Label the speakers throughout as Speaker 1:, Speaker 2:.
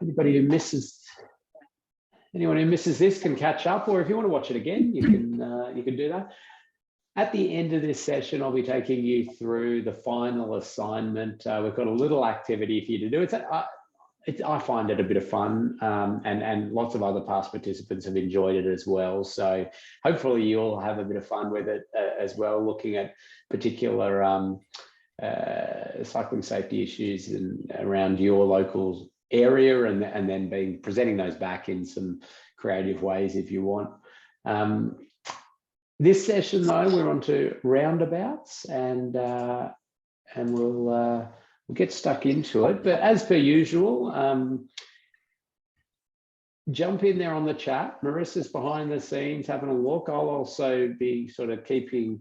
Speaker 1: Anybody who misses, anyone who misses this can catch up, or if you want to watch it again, you can do that. At the end of this session, I'll be taking you through the final assignment. We've got a little activity for you to do. I find it a bit of fun, and lots of other past participants have enjoyed it as well. So hopefully you'll have a bit of fun with it as well, looking at particular cycling safety issues around your local area, and then presenting those back in some creative ways if you want. This session, though, we're on to roundabouts, and we'll get stuck into it. But as per usual, jump in there on the chat. Marissa's behind the scenes having a look. I'll also be sort of keeping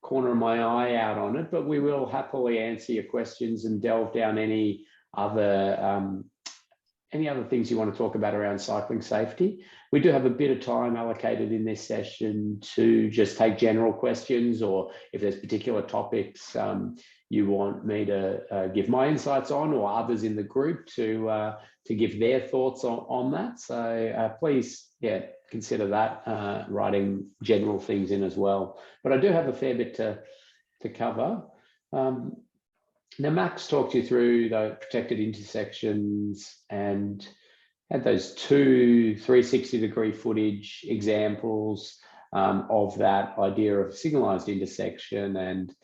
Speaker 1: corner of my eye out on it, but we will happily answer your questions and delve down any other things you want to talk about around cycling safety. We do have a bit of time allocated in this session to just take general questions, or if there's particular topics you want me to give my insights on, or others in the group to give their thoughts on that. So please, consider that, writing general things in as well. But I do have a fair bit to cover. Now, Max talked you through the protected intersections and had those two 360-degree footage examples of that idea of signalized intersection and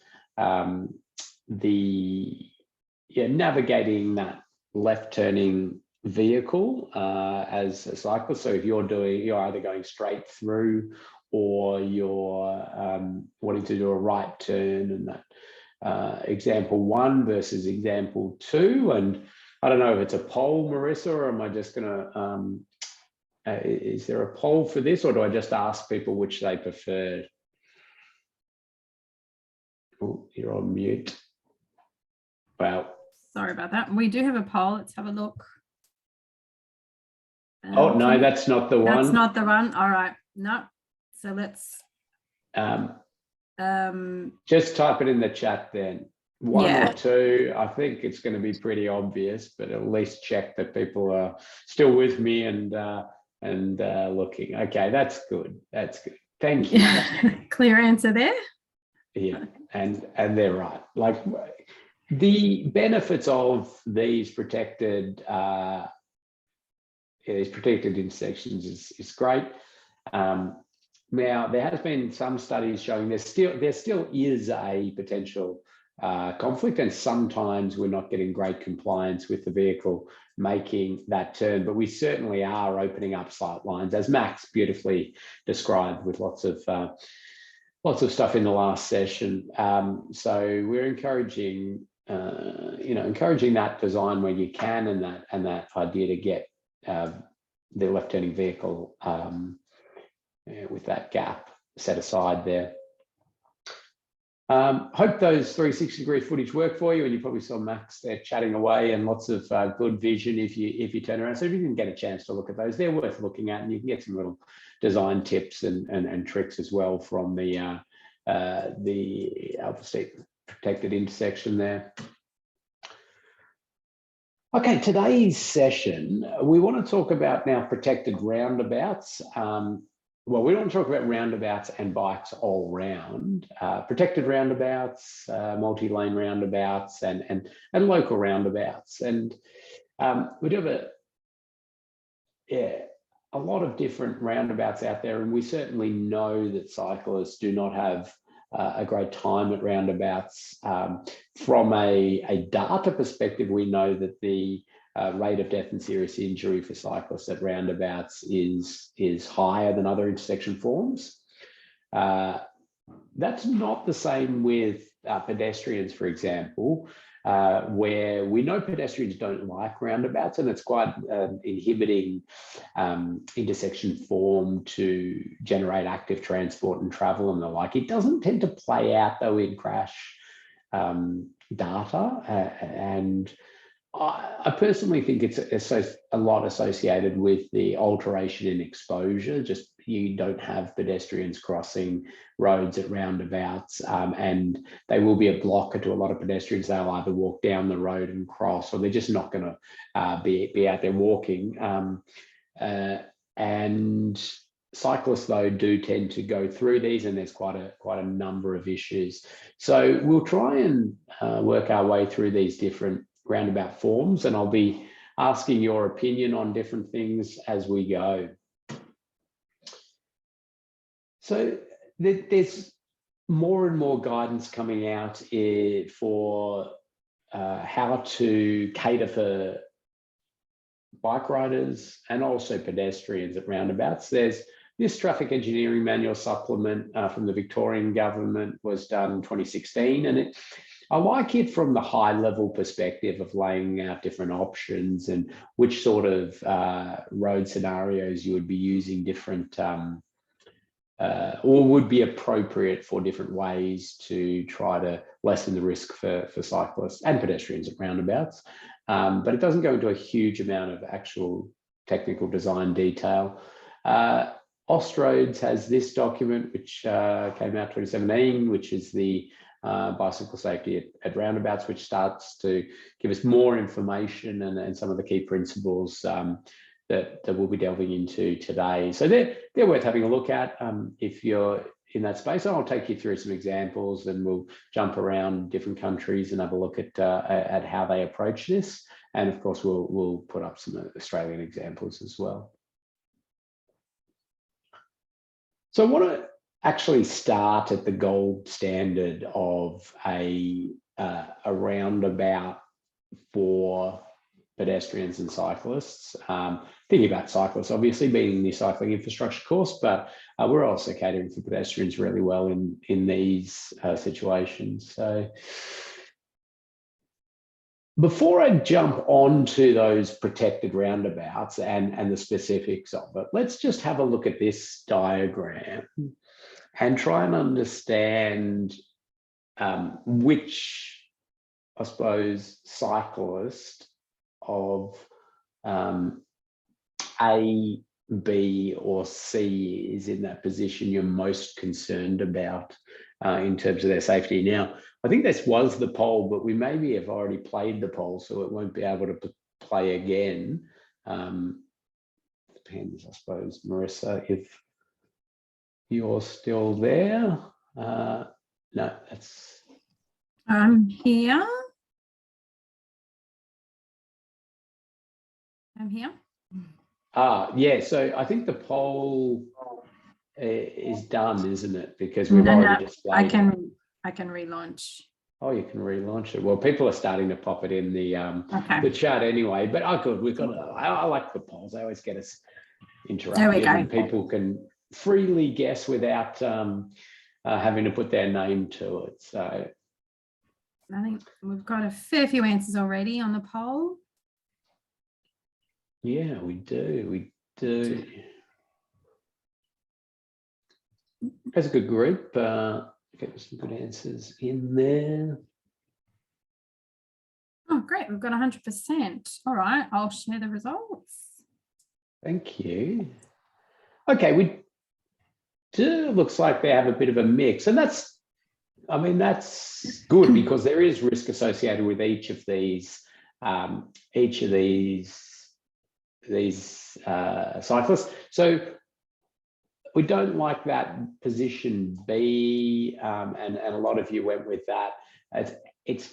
Speaker 1: navigating that left-turning vehicle as a cyclist. So if you're either going straight through or you're wanting to do a right turn, and that example 1 versus example 2. And I don't know if it's a poll, Marissa, or am I just gonna is there a poll for this, or do I just ask people which they prefer? Oh, you're on mute. Wow.
Speaker 2: Sorry about that. We do have a poll. Let's have a look.
Speaker 1: Oh, no, that's not the one.
Speaker 2: That's not the one. All right. No. So let's
Speaker 1: just type it in the chat then. 1 or 2. I think it's going to be pretty obvious, but at least check that people are still with me and looking. Okay, that's good. That's good. Thank you.
Speaker 2: Clear answer there.
Speaker 1: Yeah, and they're right. Like, the benefits of these protected intersections is great. Now, there has been some studies showing there still is a potential conflict, and sometimes we're not getting great compliance with the vehicle making that turn, but we certainly are opening up sight lines, as Max beautifully described, with lots of stuff in the last session. So we're encouraging that design where you can, and that idea to get the left-turning vehicle with that gap set aside there. Hope those 360-degree footage work for you, and you probably saw Max there chatting away, and lots of good vision if you turn around. So if you can get a chance to look at those, they're worth looking at, and you can get some little design tips and tricks as well from the Alpha Steep protected intersection there. Okay, today's session, we want to talk about now protected roundabouts. Well, we don't talk about roundabouts and bikes all round. Protected roundabouts, multi-lane roundabouts, and local roundabouts. And we do have a lot of different roundabouts out there, and we certainly know that cyclists do not have a great time at roundabouts. From a data perspective, we know that the rate of death and serious injury for cyclists at roundabouts is higher than other intersection forms. That's not the same with pedestrians, for example, where we know pedestrians don't like roundabouts, and it's quite inhibiting intersection form to generate active transport and travel and the like. It doesn't tend to play out, though, in crash data, and I personally think it's a lot associated with the alteration in exposure. Just you don't have pedestrians crossing roads at roundabouts, and they will be a blocker to a lot of pedestrians. They'll either walk down the road and cross, or they're just not going to be out there walking. And cyclists, though, do tend to go through these, and there's quite a number of issues. So we'll try and work our way through these different roundabout forms, and I'll be asking your opinion on different things as we go. So there's more and more guidance coming out for how to cater for bike riders and also pedestrians at roundabouts. There's this traffic engineering manual supplement from the Victorian government was done in 2016, and I like it from the high level perspective of laying out different options and which sort of road scenarios you would be using different or would be appropriate for different ways to try to lessen the risk for cyclists and pedestrians at roundabouts. But it doesn't go into a huge amount of actual technical design detail. Austroads has this document, which came out 2017, which is the bicycle safety at roundabouts, which starts to give us more information and some of the key principles that we'll be delving into today. So they're worth having a look at if you're in that space. I'll take you through some examples, and we'll jump around different countries and have a look at how they approach this. And of course, we'll put up some Australian examples as well. So I want to actually start at the gold standard of a roundabout for pedestrians and cyclists. Thinking about cyclists, obviously being the cycling infrastructure course, but we're also catering for pedestrians really well in these situations. So before I jump onto those protected roundabouts and the specifics of it, let's just have a look at this diagram and try and understand which, I suppose, cyclist of A, B, or C is in that position you're most concerned about in terms of their safety. Now, I think this was the poll, but we maybe have already played the poll, so it won't be able to play again. Depends, I suppose, Marissa, if you're still there. No, that's...
Speaker 2: I'm here. I'm here.
Speaker 1: Yeah, so I think the poll is done, isn't it? Because we've already displayed it.
Speaker 2: I can relaunch.
Speaker 1: Oh, you can relaunch it. Well, people are starting to pop it in the chat anyway. But I like the polls. They always get us interactive.
Speaker 2: There we go.
Speaker 1: And people can freely guess without having to put their name to it. So
Speaker 2: I think we've got a fair few answers already on the poll.
Speaker 1: Yeah, we do. We do. That's a good group. Get some good answers in there.
Speaker 2: Oh, great. We've got 100%. All right. I'll share the results.
Speaker 1: Thank you. Okay, we do. Looks like they have a bit of a mix. And that's good because there is risk associated with each of these cyclists. So we don't like that position B, and a lot of you went with that. It's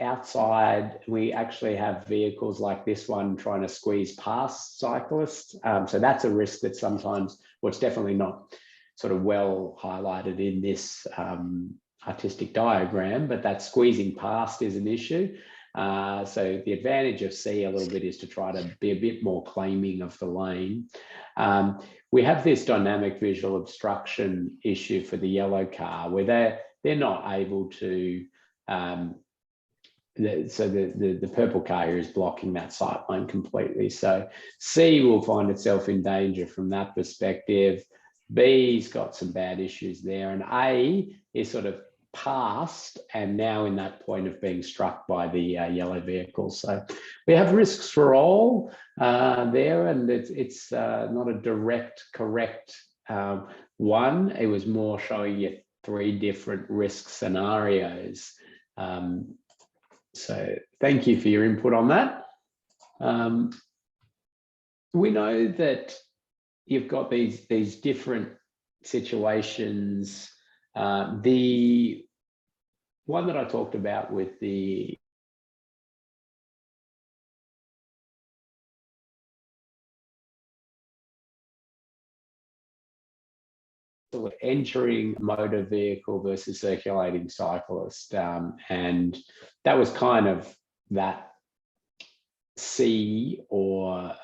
Speaker 1: outside. We actually have vehicles like this one trying to squeeze past cyclists. So that's a risk that sometimes, well, it's definitely not sort of well highlighted in this artistic diagram, but that squeezing past is an issue. So the advantage of C a little bit is to try to be a bit more claiming of the lane. We have this dynamic visual obstruction issue for the yellow car where they're not able to, so the purple car here is blocking that sight line completely. So C will find itself in danger from that perspective. B's got some bad issues there, and A is sort of passed and now in that point of being struck by the yellow vehicle. So we have risks for all there, and it's not a direct correct one. It was more showing you 3 different risk scenarios. So thank you for your input on that. We know that you've got these different situations. The one that I talked about with the entering motor vehicle versus circulating cyclist, and that was kind of that C or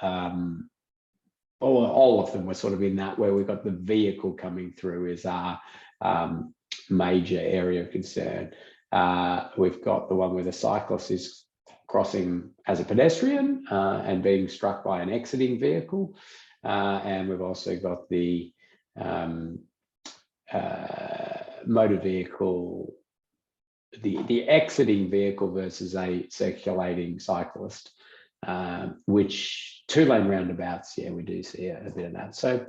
Speaker 1: all of them were sort of in that, where we've got the vehicle coming through is our major area of concern. We've got the one where the cyclist is crossing as a pedestrian and being struck by an exiting vehicle. And we've also got the motor vehicle, the exiting vehicle versus a circulating cyclist, which 2-lane roundabouts, yeah, we do see a bit of that. So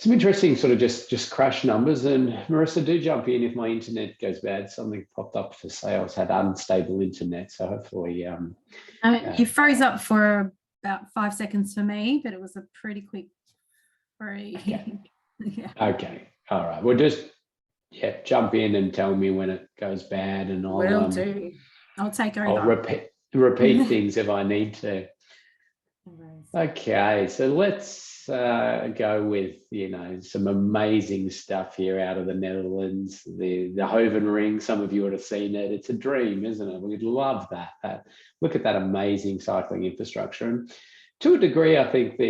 Speaker 1: some interesting sort of just crash numbers. And Marissa, do jump in if my internet goes bad. Something popped up for sales, had unstable internet, so hopefully
Speaker 2: you froze up for about 5 seconds for me, but it was a pretty quick freeze.
Speaker 1: Okay.
Speaker 2: Yeah.
Speaker 1: Okay, all right, well, just jump in and tell me when it goes bad, and
Speaker 2: Will do. I'll take over.
Speaker 1: I'll repeat things if I need to. Okay, so let's go with, you know, some amazing stuff here out of the Netherlands. The Hovenring, some of you would have seen it. It's a dream, isn't it? We'd love that. Look at that amazing cycling infrastructure. And to a degree, I think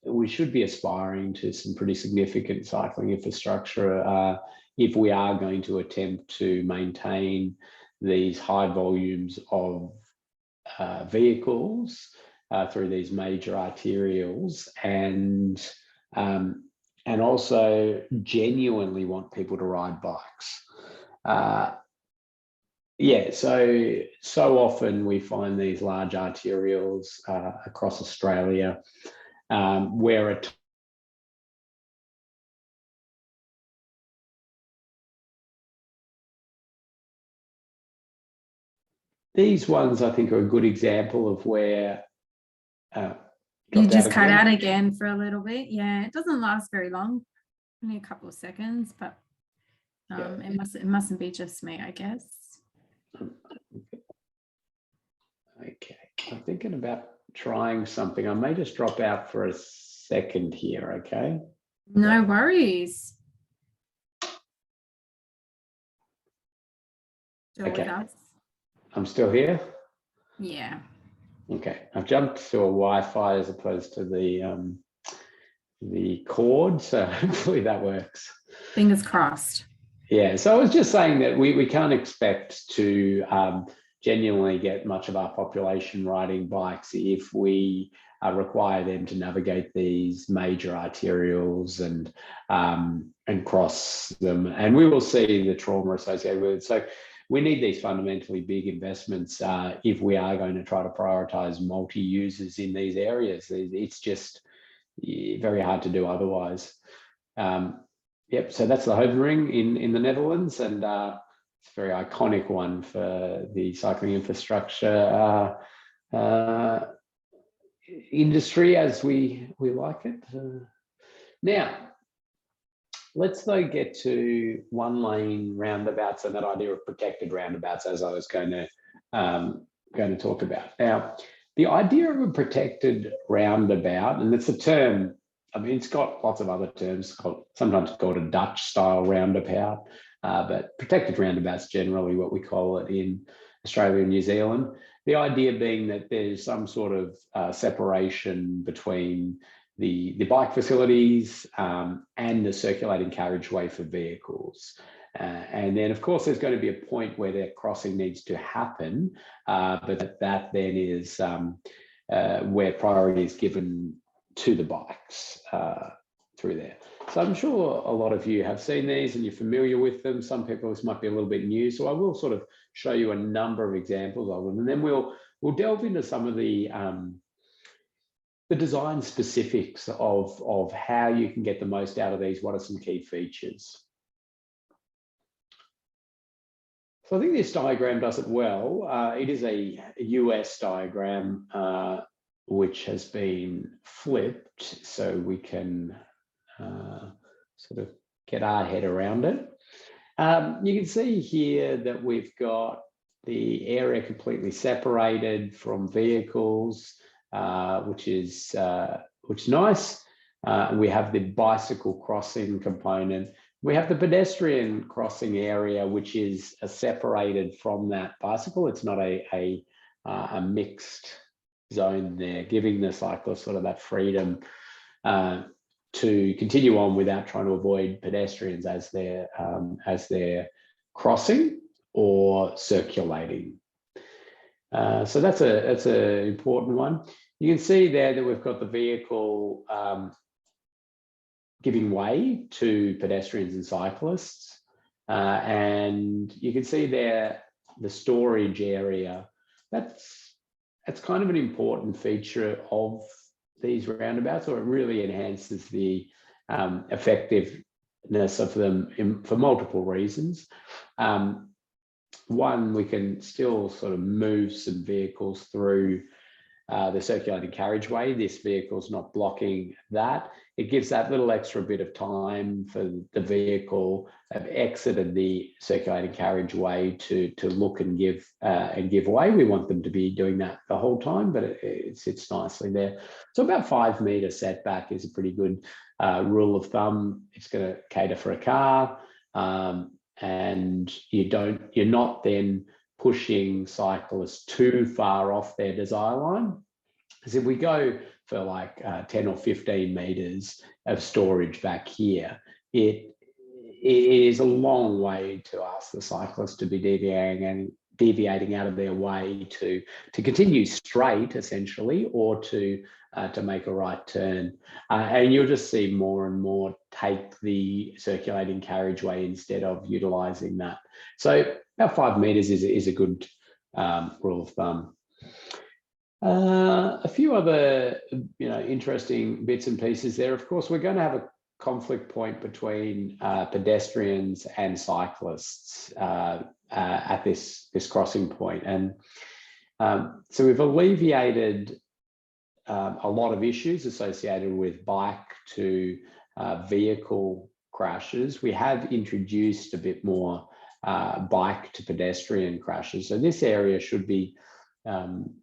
Speaker 1: we should be aspiring to some pretty significant cycling infrastructure if we are going to attempt to maintain these high volumes of vehicles through these major arterials, and also genuinely want people to ride bikes. So often we find these large arterials across Australia where these ones, I think, are a good example of where
Speaker 2: you just cut out again for a little bit. Yeah, it doesn't last very long, only a couple of seconds, but it mustn't be just me, I guess.
Speaker 1: Okay, I'm thinking about trying something. I may just drop out for a second here, okay?
Speaker 2: No worries. Still with us?
Speaker 1: I'm still here?
Speaker 2: Yeah.
Speaker 1: Okay, I've jumped to a Wi-Fi as opposed to the cord, so hopefully that works.
Speaker 2: Fingers crossed.
Speaker 1: Yeah, so I was just saying that we can't expect to genuinely get much of our population riding bikes if we require them to navigate these major arterials and cross them. And we will see the trauma associated with it. So we need these fundamentally big investments if we are going to try to prioritize multi-users in these areas. It's just very hard to do otherwise. So that's the Hovenring in the Netherlands, and it's a very iconic one for the cycling infrastructure industry, as we like it. Now, let's though get to 1-lane roundabouts and that idea of protected roundabouts, as I was going to talk about. Now, the idea of a protected roundabout, and it's a term, I mean, it's got lots of other terms, sometimes called a Dutch style roundabout, but protected roundabouts generally what we call it in Australia and New Zealand. The idea being that there's some sort of separation between the bike facilities and the circulating carriageway for vehicles. And then, of course, there's going to be a point where that crossing needs to happen, but that then is where priority is given to the bikes through there. So I'm sure a lot of you have seen these and you're familiar with them. Some people, this might be a little bit new. So I will sort of show you a number of examples of them, and then we'll delve into some of the design specifics of how you can get the most out of these. What are some key features? So I think this diagram does it well. It is a US diagram, which has been flipped, so we can sort of get our head around it. You can see here that we've got the area completely separated from vehicles, which is nice. We have the bicycle crossing component. We have the pedestrian crossing area, which is separated from that bicycle. It's not a mixed zone there, giving the cyclist sort of that freedom to continue on without trying to avoid pedestrians as they're crossing or circulating. So that's an important one. You can see there that we've got the vehicle giving way to pedestrians and cyclists. And you can see there the storage area. That's kind of an important feature of these roundabouts, or it really enhances the effectiveness of them for multiple reasons. One, we can still sort of move some vehicles through the circulating carriageway. This vehicle's not blocking that. It gives that little extra bit of time for the vehicle have exited the circulating carriageway to look and give way. We want them to be doing that the whole time, but it sits nicely there. So about 5 meter setback is a pretty good rule of thumb. It's going to cater for a car, and you're not then pushing cyclists too far off their desire line. Because if we go for like 10 or 15 meters of storage back here, it is a long way to ask the cyclist to be deviating out of their way to continue straight, essentially, or to make a right turn. And you'll just see more and more take the circulating carriageway instead of utilising that. So about 5 meters is a good rule of thumb. A few other interesting bits and pieces there. Of course, we're going to have a conflict point between pedestrians and cyclists at this crossing point. And so we've alleviated a lot of issues associated with bike to vehicle crashes. We have introduced a bit more bike to pedestrian crashes. So this area should be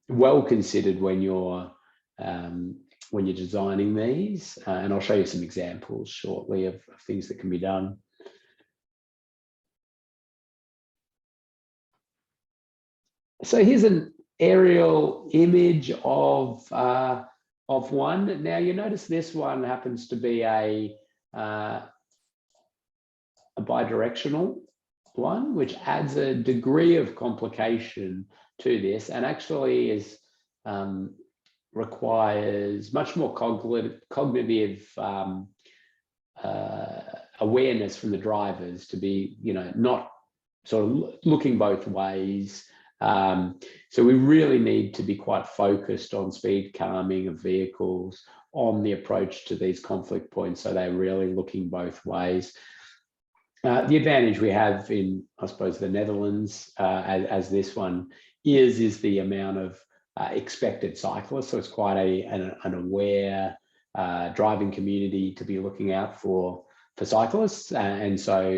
Speaker 1: well considered when you're designing these, and I'll show you some examples shortly of things that can be done. So here's an aerial image of one. Now you notice this one happens to be a bidirectional one, which adds a degree of complication to this, and actually is requires much more cognitive awareness from the drivers to be, not sort of looking both ways. So we really need to be quite focused on speed calming of vehicles on the approach to these conflict points, so they're really looking both ways. The advantage we have in, I suppose, the Netherlands, as this one is the amount of expected cyclists. So it's quite an aware driving community to be looking out for cyclists, and so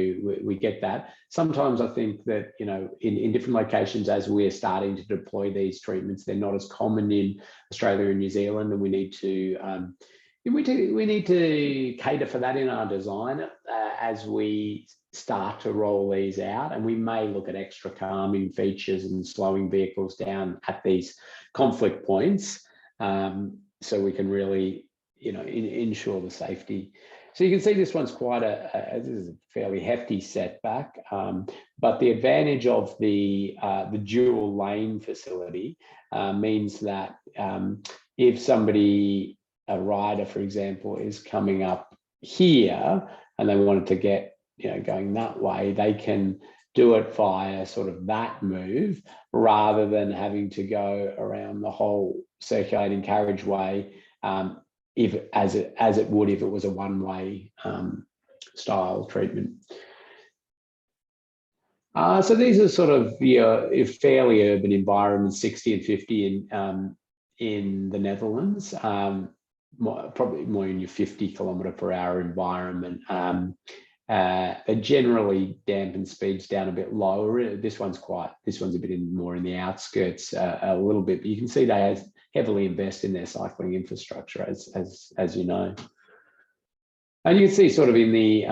Speaker 1: we get that. Sometimes I think that in different locations, as we're starting to deploy these treatments, they're not as common in Australia and New Zealand, and we need to cater for that in our design as we start to roll these out. And we may look at extra calming features and slowing vehicles down at these conflict points, so we can really ensure the safety. So you can see this one's quite this is a fairly hefty setback, but the advantage of the dual lane facility means that if somebody, a rider, for example, is coming up here and they wanted to get, going that way, they can do it via sort of that move rather than having to go around the whole circulating carriageway, if as it would if it was a one-way style treatment. So these are sort of fairly urban environments, 60 and 50 in the Netherlands, probably more in your 50 km/h environment. They generally dampen speeds down a bit lower. This one's a bit more in the outskirts a little bit, but you can see they heavily invest in their cycling infrastructure, as you know. And you can see sort of in the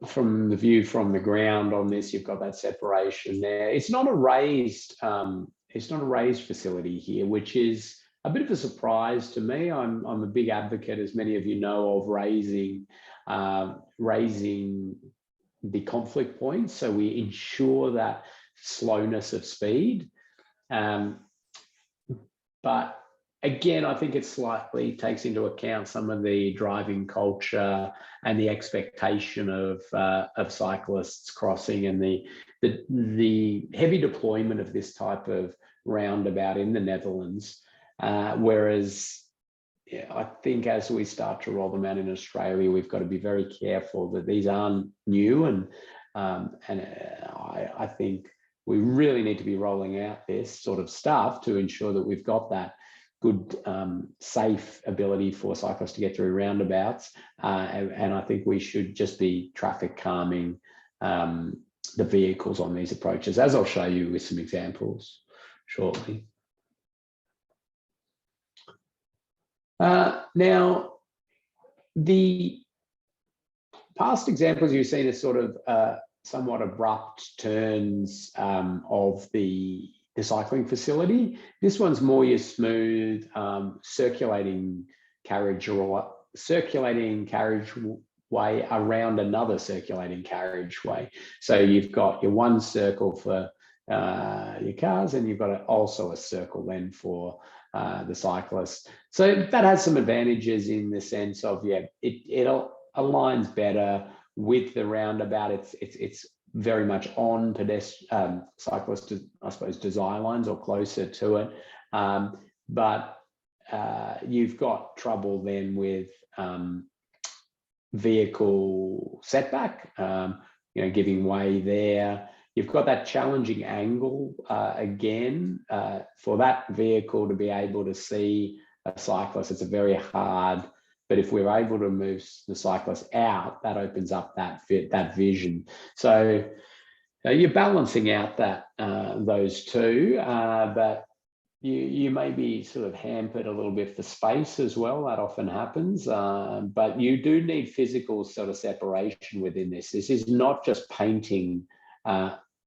Speaker 1: from the view from the ground on this, you've got that separation there. It's not a raised facility here, which is a bit of a surprise to me. I'm a big advocate, as many of you know, of raising the conflict points, so we ensure that slowness of speed. But again, I think it slightly takes into account some of the driving culture and the expectation of cyclists crossing, and the heavy deployment of this type of roundabout in the Netherlands. Whereas I think as we start to roll them out in Australia, we've got to be very careful that these aren't new, and I think we really need to be rolling out this sort of stuff to ensure that we've got that good, safe ability for cyclists to get through roundabouts. And I think we should just be traffic calming the vehicles on these approaches, as I'll show you with some examples shortly. Now, the past examples you've seen is sort of somewhat abrupt turns of the cycling facility. This one's more your smooth circulating carriageway around another circulating carriageway. So you've got your one circle for your cars, and you've got also a circle then for the cyclists. So that has some advantages in the sense of, it aligns better with the roundabout. It's very much on cyclist, I suppose, design lines or closer to it. But you've got trouble then with vehicle setback, giving way there. You've got that challenging angle again for that vehicle to be able to see a cyclist. It's a very hard, but if we're able to move the cyclist out, that opens up that vision. So you're balancing out those two, but you may be sort of hampered a little bit for space as well. That often happens, but you do need physical sort of separation within this. This is not just painting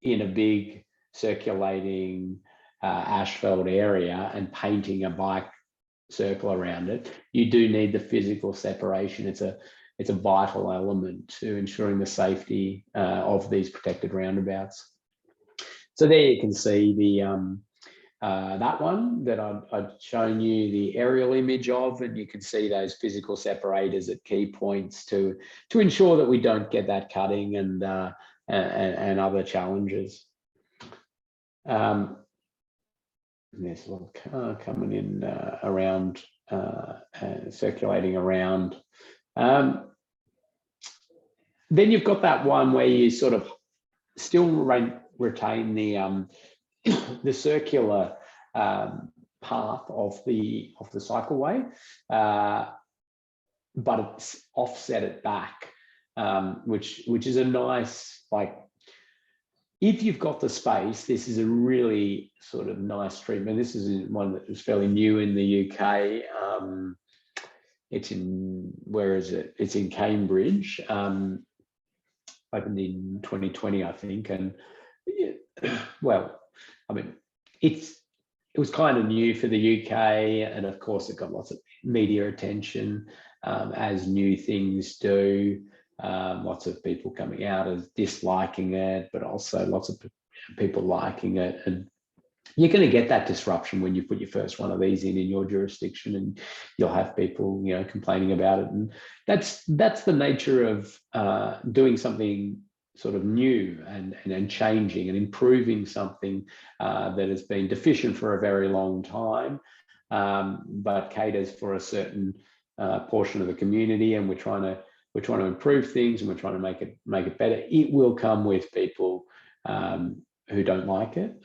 Speaker 1: in a big circulating asphalt area and painting a bike circle around it. You do need the physical separation. It's a vital element to ensuring the safety of these protected roundabouts. So there you can see the that one that I'd shown you the aerial image of, and you can see those physical separators at key points to ensure that we don't get that cutting and other challenges. There's a little car coming in around, circulating around. Then you've got that one where you sort of still retain the circular path of the cycleway, but it's offset it back, which is a nice, like, if you've got the space, this is a really sort of nice treatment. This is one that was fairly new in the UK. It's in, where is it? It's in Cambridge, opened in 2020, I think. And well, I mean, it was kind of new for the UK, and of course it got lots of media attention, as new things do. Lots of people coming out as disliking it, but also lots of people liking it. And you're going to get that disruption when you put your first one of these in your jurisdiction, and you'll have people, complaining about it. And that's the nature of doing something sort of new and changing and improving something that has been deficient for a very long time, but caters for a certain portion of the community. And we're trying to improve things, and we're trying to make it better. It will come with people who don't like it,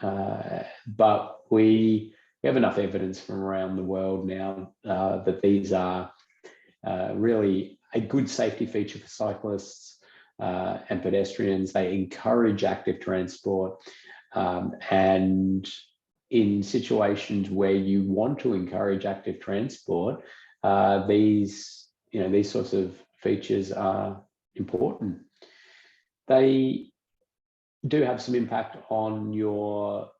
Speaker 1: but we have enough evidence from around the world now that these are really a good safety feature for cyclists and pedestrians. They encourage active transport, and in situations where you want to encourage active transport, these sorts of features are important. They do have some impact on your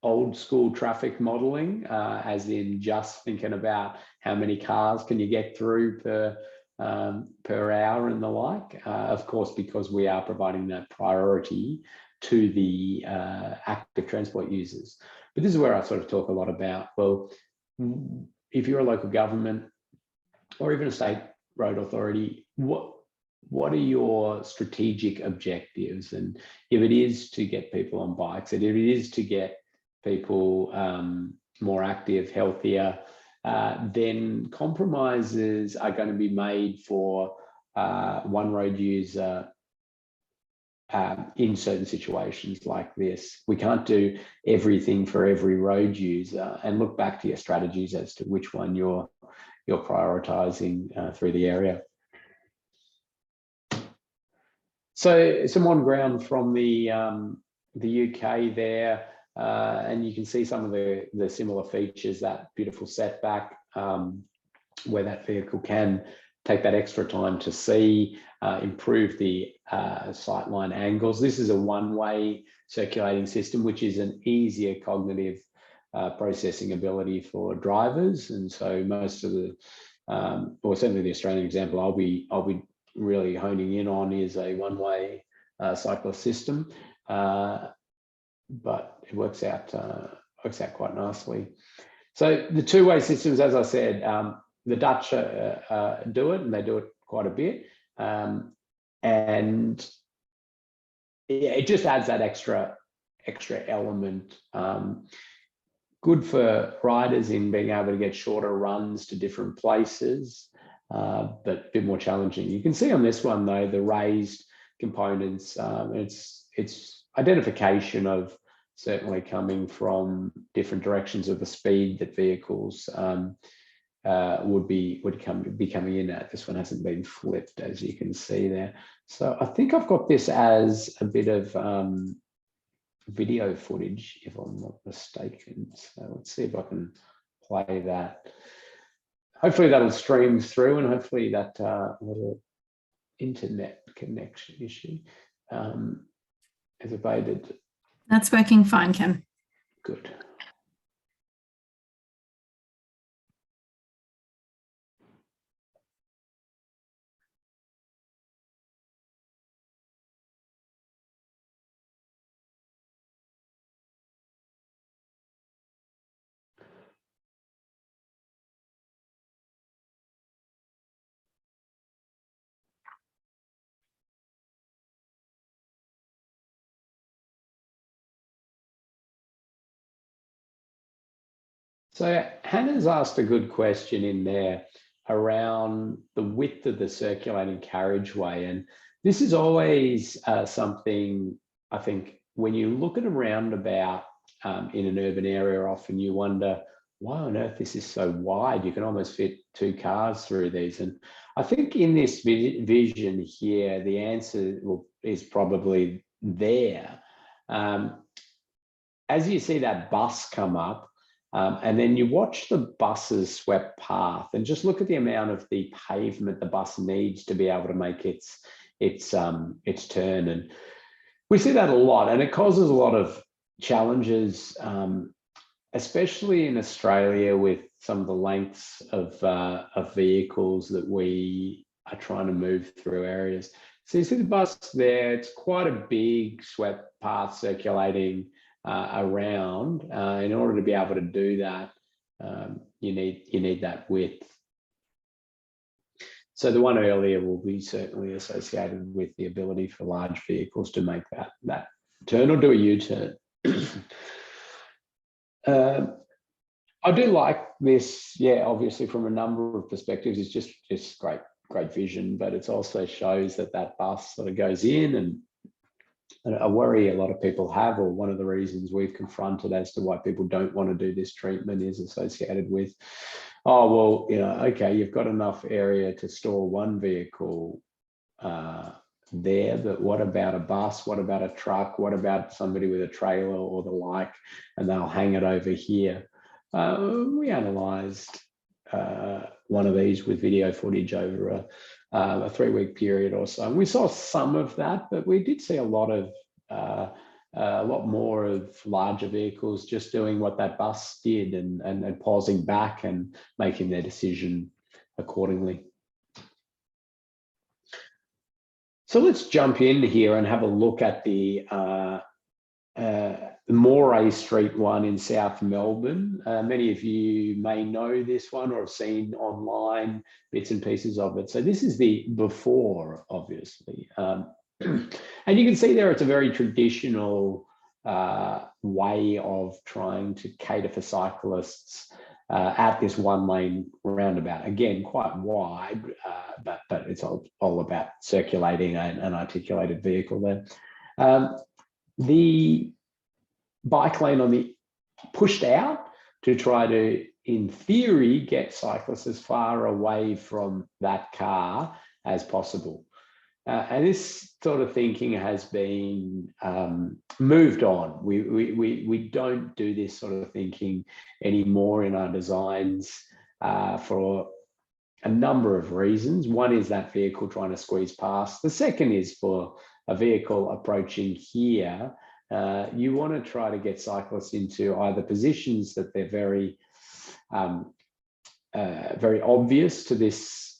Speaker 1: old school traffic modeling, as in just thinking about how many cars can you get through per hour and the like. Of course, because we are providing that priority to the active transport users. But this is where I sort of talk a lot about, well, if you're a local government or even a state road authority, what are your strategic objectives? And if it is to get people on bikes, and if it is to get people more active, healthier, then compromises are going to be made for one road user in certain situations like this. We can't do everything for every road user, and look back to your strategies as to which one you're prioritizing through the area. So some on ground from the UK there, and you can see some of the similar features, that beautiful setback where that vehicle can take that extra time to see, improve the sightline angles. This is a one-way circulating system, which is an easier cognitive processing ability for drivers. And so most of the, or certainly the Australian example I'll be really honing in on is a one-way cyclist system, but it works out quite nicely. So the two-way systems, as I said, the Dutch do it, and they do it quite a bit, and it just adds that extra element. Good for riders in being able to get shorter runs to different places, but a bit more challenging. You can see on this one though, the raised components, it's identification of certainly coming from different directions of the speed that vehicles would be coming in at. This one hasn't been flipped, as you can see there. So I think I've got this as a bit of video footage, if I'm not mistaken. So let's see if I can play that. Hopefully that'll stream through, and hopefully that little internet connection issue is abated.
Speaker 2: That's working fine, Ken.
Speaker 1: Good. So Hannah's asked a good question in there around the width of the circulating carriageway. And this is always something, I think, when you look at a roundabout in an urban area, often you wonder, why on earth this is so wide? You can almost fit 2 cars through these. And I think in this vision here, the answer is probably there. As you see that bus come up, and then you watch the bus's swept path, and just look at the amount of the pavement the bus needs to be able to make its turn. And we see that a lot, and it causes a lot of challenges, especially in Australia, with some of the lengths of vehicles that we are trying to move through areas. So you see the bus there, it's quite a big swept path circulating around. In order to be able to do that, you need that width. So the one earlier will be certainly associated with the ability for large vehicles to make that turn or do a U-turn. I do like this, yeah, obviously from a number of perspectives. It's just great vision, but it also shows that bus sort of goes in, and a worry a lot of people have, or one of the reasons we've confronted as to why people don't want to do this treatment, is associated with, oh, well, you know, okay, you've got enough area to store one vehicle there, but what about a bus? What about a truck? What about somebody with a trailer or the like? And they'll hang it over here. We analysed one of these with video footage over a 3-week period or so, and we saw some of that, but we did see a lot more of larger vehicles just doing what that bus did, and pausing back and making their decision accordingly. So let's jump in here and have a look at the Moray Street one in South Melbourne. Many of you may know this one or have seen online bits and pieces of it. So this is the before, obviously. And you can see there it's a very traditional way of trying to cater for cyclists at this one-lane roundabout. Again, quite wide, but it's all about circulating an articulated vehicle there. The bike lane on the pushed out to try to, in theory, get cyclists as far away from that car as possible. And this sort of thinking has been moved on. We don't do this sort of thinking anymore in our designs for a number of reasons. One is that vehicle trying to squeeze past. The second is for a vehicle approaching here. You want to try to get cyclists into either positions that they're very obvious to this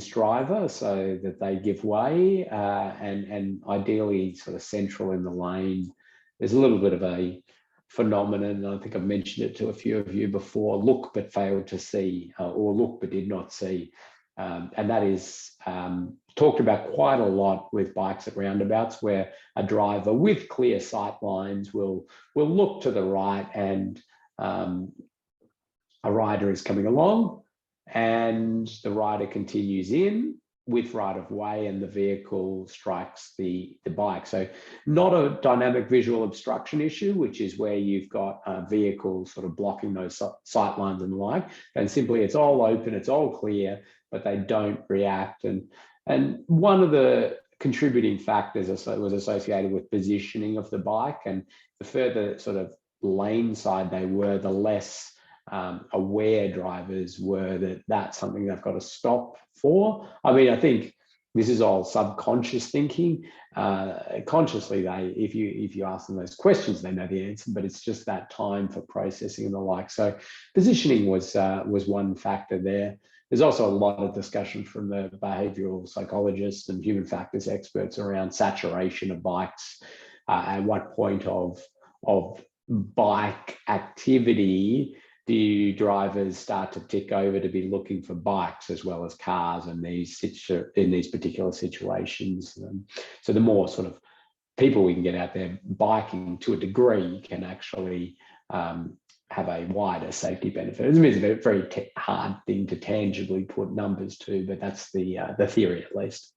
Speaker 1: driver, so that they give way, and ideally sort of central in the lane. There's a little bit of a phenomenon, and I think I've mentioned it to a few of you before: look but failed to see, or look but did not see. And that is talked about quite a lot with bikes at roundabouts, where a driver with clear sight lines will look to the right, and a rider is coming along, and the rider continues in with right of way, and the vehicle strikes the bike. So not a dynamic visual obstruction issue, which is where you've got vehicles sort of blocking those sight lines and the like, and simply it's all open, it's all clear, but they don't react. And one of the contributing factors was associated with positioning of the bike, and the further sort of lane side they were, the less aware drivers were that that's something they've got to stop for. I mean, I think this is all subconscious thinking. Consciously, if you ask them those questions, they know the answer, but it's just that time for processing and the like. So positioning was one factor there. There's also a lot of discussion from the behavioural psychologists and human factors experts around saturation of bikes. At what point of bike activity do drivers start to tick over to be looking for bikes as well as cars in these particular situations? So the more sort of people we can get out there biking to a degree can actually have a wider safety benefit. It's a very hard thing to tangibly put numbers to, but that's the theory at least.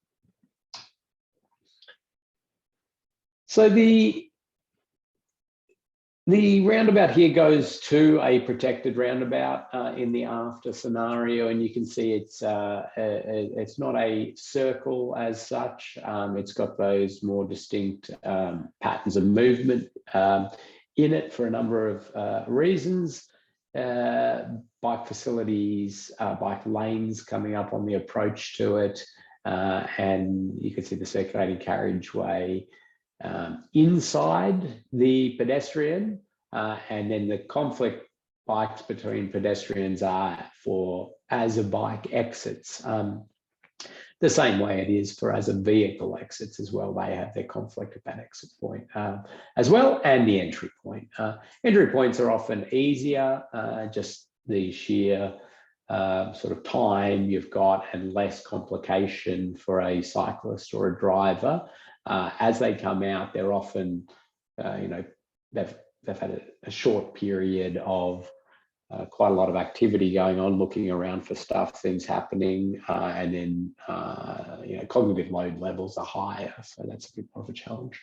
Speaker 1: So the roundabout here goes to a protected roundabout in the after scenario, and you can see it's not a circle as such. It's got those more distinct patterns of movement in it for a number of reasons. Bike facilities, bike lanes coming up on the approach to it, and you can see the circulating carriageway inside the pedestrian, and then the conflict bikes between pedestrians are for as a bike exits. The same way it is for as a vehicle exits as well. They have their conflict at that exit point as well, and the entry point. Entry points are often easier, just the sheer sort of time you've got and less complication for a cyclist or a driver. As they come out, they're often, they've had a short period of quite a lot of activity going on, looking around for stuff, things happening, and then cognitive load levels are higher, so that's a bit more of a challenge.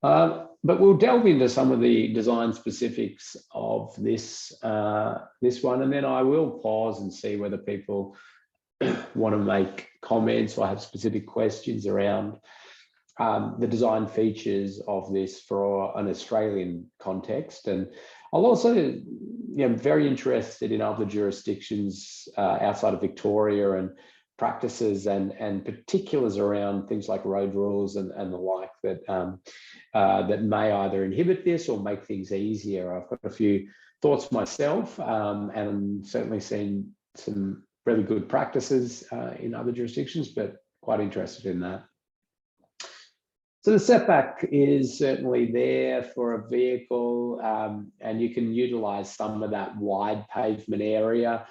Speaker 1: But we'll delve into some of the design specifics of this one, and then I will pause and see whether people want to make comments or have specific questions around the design features of this for an Australian context. And I'll also, I'm very interested in other jurisdictions outside of Victoria and practices and particulars around things like road rules and the like that may either inhibit this or make things easier. I've got a few thoughts myself, and certainly seen some really good practices in other jurisdictions, but quite interested in that. So the setback is certainly there for a vehicle, and you can utilize some of that wide pavement area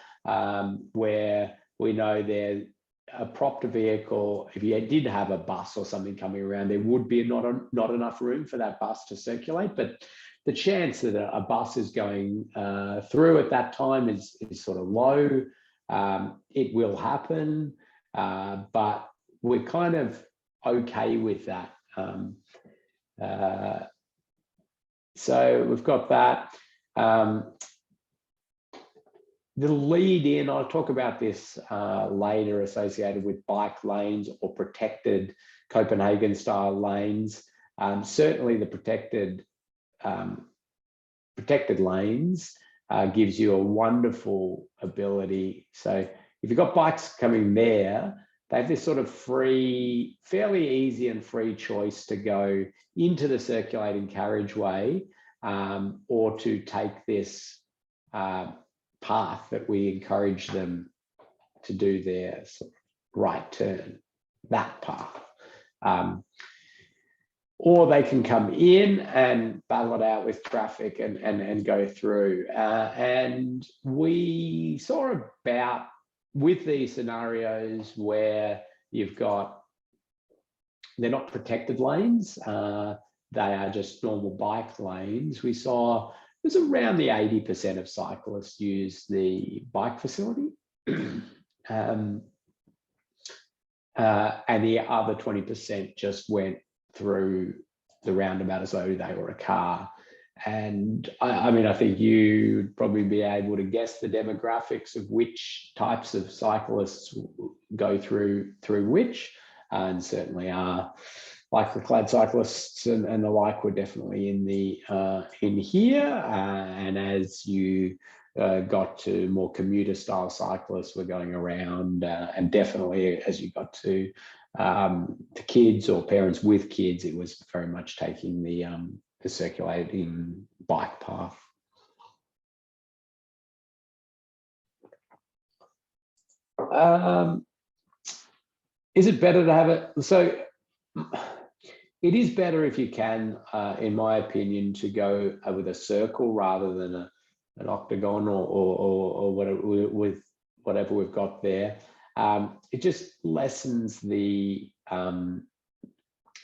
Speaker 1: where we know there a propped vehicle, if you did have a bus or something coming around, there would be not enough room for that bus to circulate. But the chance that a bus is going through at that time is sort of low. It will happen, but we're kind of okay with that. So we've got that. The lead in, I'll talk about this later, associated with bike lanes or protected Copenhagen style lanes. Certainly the protected lanes gives you a wonderful ability. So if you've got bikes coming there, they have this sort of free, fairly easy and free choice to go into the circulating carriageway or to take this path that we encourage them to do their sort of right turn, that path. Or they can come in and battle it out with traffic and go through. And we saw about, with these scenarios where you've got, they're not protected lanes, they are just normal bike lanes. We saw there's around the 80% of cyclists use the bike facility. And the other 20% just went through the roundabout as though they were a car. And I mean, I think you'd probably be able to guess the demographics of which types of cyclists go through which, and certainly are like the clad cyclists and the like were definitely in here. And as you got to more commuter style cyclists were going around, and definitely as you got to kids or parents with kids, it was very much taking the circulating bike path. Is it better to have it? So it is better if you can, in my opinion, to go with a circle rather than an octagon or whatever, with whatever we've got there. It just lessens the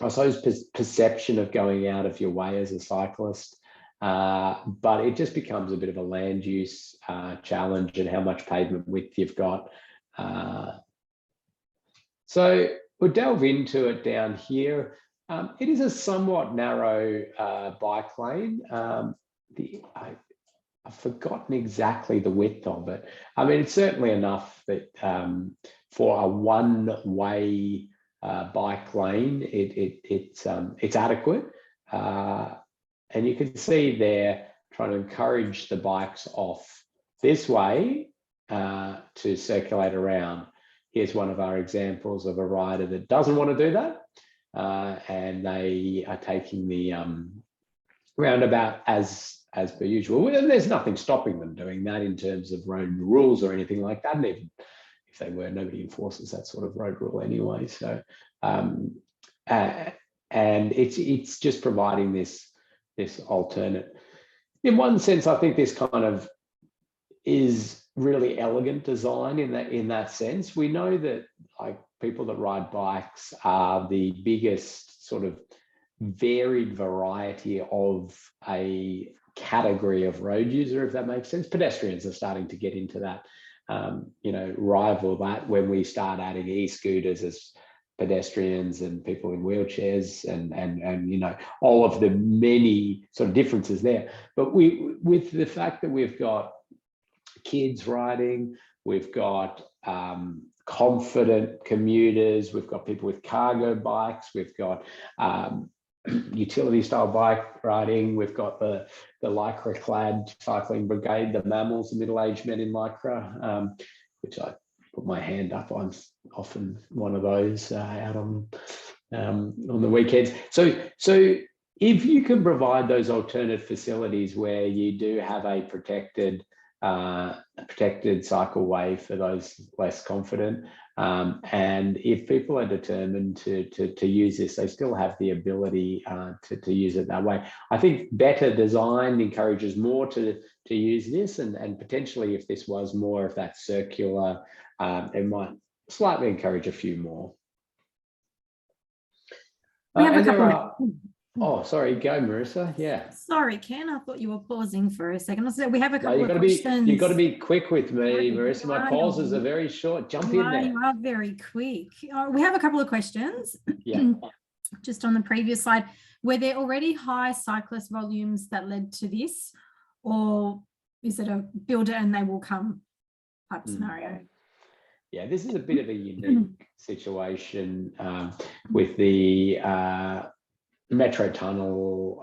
Speaker 1: I suppose perception of going out of your way as a cyclist, but it just becomes a bit of a land use challenge and how much pavement width you've got. So we'll delve into it down here. It is a somewhat narrow bike lane. I've forgotten exactly the width of it. I mean, it's certainly enough that for a one-way bike lane, it's adequate, and you can see they're trying to encourage the bikes off this way to circulate around. Here's one of our examples of a rider that doesn't want to do that, and they are taking the roundabout as per usual. And there's nothing stopping them doing that in terms of road rules or anything like that. And even if they were, nobody enforces that sort of road rule anyway. So, and it's just providing this alternate. In one sense, I think this kind of is really elegant design in that sense. We know that like people that ride bikes are the biggest sort of varied variety of a category of road user, if that makes sense. Pedestrians are starting to get into that, rival that when we start adding e-scooters as pedestrians and people in wheelchairs and all of the many sort of differences there. But with the fact that we've got kids riding, we've got confident commuters, we've got people with cargo bikes, we've got utility style bike riding, we've got the lycra clad cycling brigade, the mammals, the middle-aged men in lycra, which I put my hand up. I'm often one of those out on the weekends. So if you can provide those alternate facilities where you do have a protected cycleway for those less confident, and if people are determined to use this, they still have the ability to use it that way. I think better design encourages more to use this, and potentially if this was more of that circular, it might slightly encourage a few more.
Speaker 2: We have a couple.
Speaker 1: Oh, sorry, go, Marissa. Yeah.
Speaker 2: Sorry, Ken. I thought you were pausing for a second. So we have a couple of questions.
Speaker 1: You've got to be quick with me, Marissa. My pauses are very short. Jump in there.
Speaker 2: You are very quick. We have a couple of questions.
Speaker 1: Yeah.
Speaker 2: Just on the previous slide, were there already high cyclist volumes that led to this, or is it a build it and they will come type scenario?
Speaker 1: Yeah, this is a bit of a unique situation with the Metro Tunnel